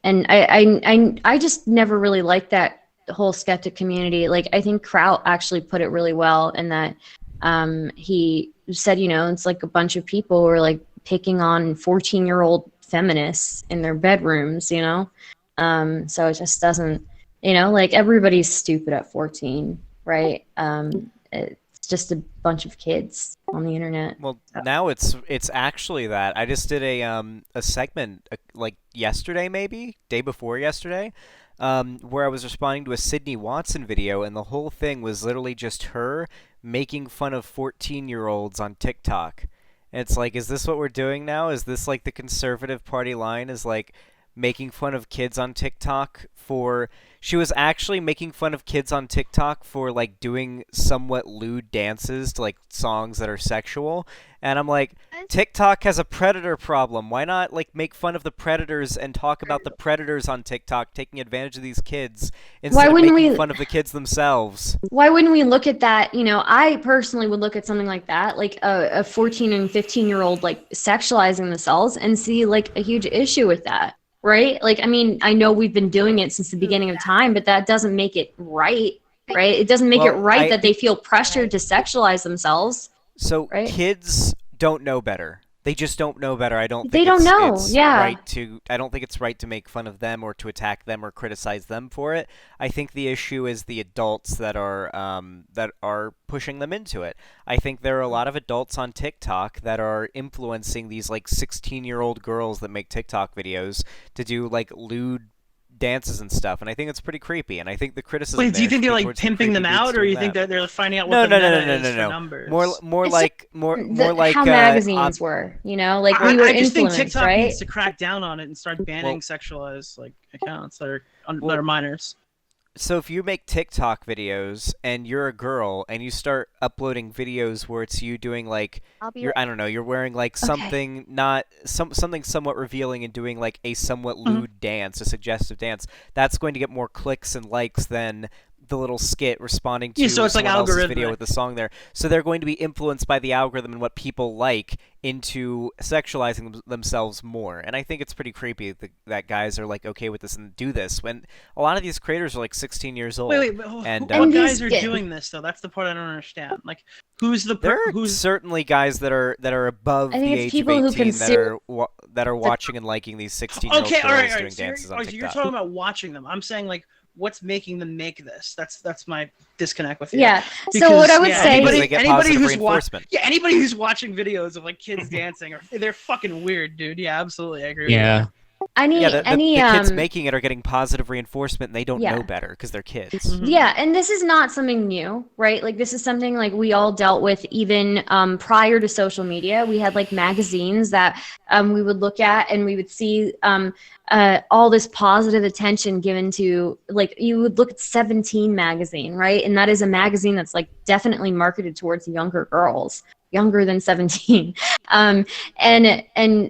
And I just never really liked that whole skeptic community. Like I think Kraut actually put it really well in that he said, it's like a bunch of people who are like picking on 14-year-old feminists in their bedrooms, so it just doesn't, like everybody's stupid at 14, right? It's just a bunch of kids on the internet. Well, now it's actually that. I just did a segment like yesterday, maybe day before yesterday, where I was responding to a Sydney Watson video, and the whole thing was literally just her making fun of 14-year-olds on TikTok, And it's like, is this what we're doing now? Is this like the conservative party line? Is like making fun of kids on TikTok for... She was actually making fun of kids on TikTok for like doing somewhat lewd dances to like songs that are sexual. And I'm like, TikTok has a predator problem. Why not like make fun of the predators and talk about the predators on TikTok taking advantage of these kids instead of making fun of the kids themselves? Why wouldn't we look at that? You know, I personally would look at something like that, like a 14 and 15-year-old like sexualizing themselves, and see like a huge issue with that. Right? Like, I mean, I know we've been doing it since the beginning of time, but that doesn't make it right. Right? It doesn't make it right that they feel pressured to sexualize themselves. So kids don't know better. They just don't know better. I don't think they don't know. It's Yeah. right to. I don't think it's right to make fun of them or to attack them or criticize them for it. I think the issue is the adults that are pushing them into it. I think there are a lot of adults on TikTok that are influencing these like 16-year-old girls that make TikTok videos to do like lewd dances and stuff, and I think it's pretty creepy. And I think the criticism. Wait, do you think they're like pimping them out, or you think that they're finding out what no, numbers? More like how magazines were, you know, like we were I just think influenced, TikTok right? needs to crack down on it and start banning sexualized like accounts that are minors. So if you make TikTok videos and you're a girl and you start uploading videos where it's you doing like I don't know, you're wearing like something something somewhat revealing and doing like a somewhat lewd dance, a suggestive dance, that's going to get more clicks and likes than the little skit responding to so it's like someone else's algorithmic video with the song there. So they're going to be influenced by the algorithm and what people like into sexualizing themselves more. And I think it's pretty creepy that guys are like okay with this and do this when a lot of these creators are like 16 years old. Wait, and what guys are doing this though? That's the part I don't understand. Like, who's certainly guys that are above the age of 18 that are watching and liking these 16-year-old girls doing dances on TikTok. So you're talking about watching them. I'm saying like, what's making them make this? That's my disconnect with you. Yeah. So what I would say, anybody who's watching videos of like kids dancing, they're fucking weird, dude. Yeah, absolutely, I agree. With you. The kids making it are getting positive reinforcement, and they don't know better because they're kids. Mm-hmm. Yeah, and this is not something new, right? Like this is something like we all dealt with even prior to social media. We had like magazines that we would look at, and we would see all this positive attention given to, like, you would look at 17 magazine, right? And that is a magazine that's like definitely marketed towards younger girls. Younger than 17, and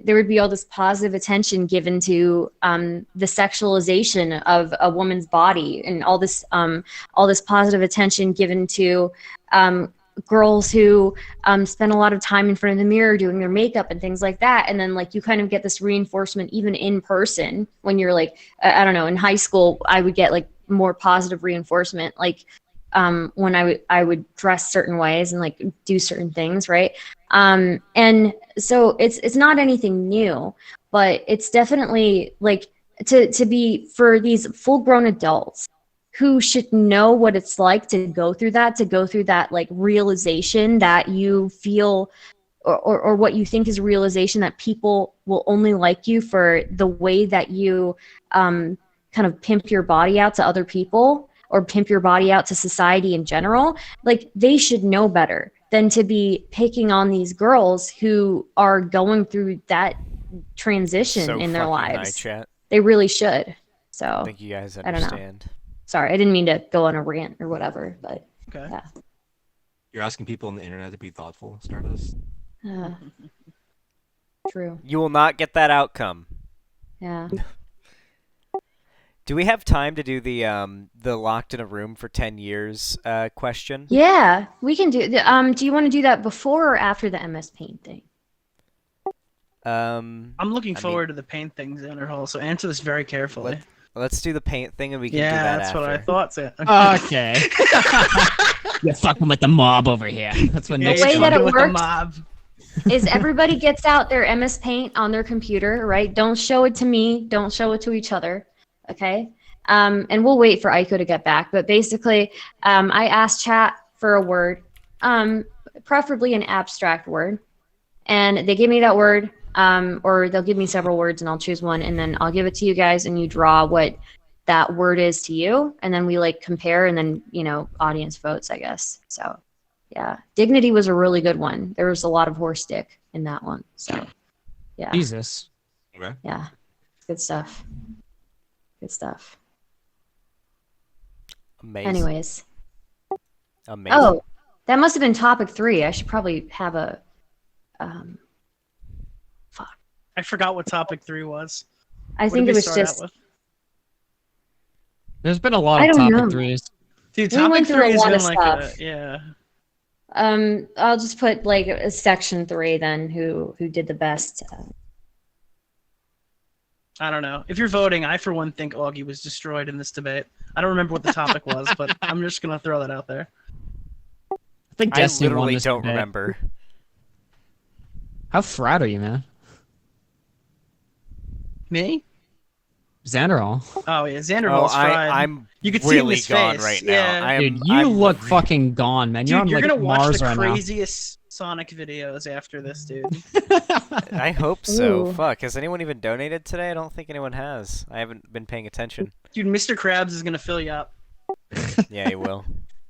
there would be all this positive attention given to the sexualization of a woman's body, and all this positive attention given to girls who spend a lot of time in front of the mirror doing their makeup and things like that. And then like you kind of get this reinforcement even in person when you're like I don't know, in high school I would get like more positive reinforcement, like when I would dress certain ways and like do certain things, right? And so it's not anything new, but it's definitely like to be for these full-grown adults who should know what it's like to go through that like realization that you feel or what you think is a realization that people will only like you for the way that you kind of pimp your body out to other people, or pimp your body out to society in general. Like they should know better than to be picking on these girls who are going through that transition in their lives. They really should. So I think you guys understand. I don't know. Sorry, I didn't mean to go on a rant or whatever, but yeah. You're asking people on the internet to be thoughtful, Stardust. True. You will not get that outcome. Yeah. Do we have time to do the locked in a room for 10 years question? Yeah, we can do. Do you want to do that before or after the MS Paint thing? I'm looking forward to the paint things, Xander, so answer this very carefully. Let's do the paint thing, and we can do that that's after. what I thought. So. Okay. You're fucking with the mob over here. That's what the way that it works is everybody gets out their MS Paint on their computer, right? Don't show it to me. Don't show it to each other. Okay. And we'll wait for Aiko to get back. But basically, I asked chat for a word, preferably an abstract word. And they give me that word, or they'll give me several words and I'll choose one. And then I'll give it to you guys and you draw what that word is to you. And then we like compare and then, you know, audience votes, I guess. So yeah, dignity was a really good one. There was a lot of horse dick. in that one. So, yeah, Jesus. Okay. yeah, good stuff. Good stuff. Amazing. Anyways, Amazing. oh, that must have been topic 3. I should probably have a. I forgot what topic 3 was. I What think did it we was start out just. with? There's been a lot I of don't topic know. threes. Dude, We topic went through 3 a has lot been of like stuff. yeah. I'll just put like a section 3 then. Who did the best? I don't know. If you're voting, I for one think Augie was destroyed in this debate. I don't remember what the topic was, but I'm just gonna throw that out there. I think I Destiny won literally this don't debate. remember. How frat are you, man? Me? Xanderall. Oh yeah, Xander Oh, Ball's fried. I'm You could see really his gone face. right now. Yeah. Dude, you I'm look fucking gone, man. You're Dude, on you're like gonna watch Mars the right craziest Sonic videos after this, dude. now. I hope so. Ooh. Fuck. Has anyone even donated today? I don't think anyone has. I haven't been paying attention. Dude, Mr. Krabs is gonna fill you up. Yeah, he will.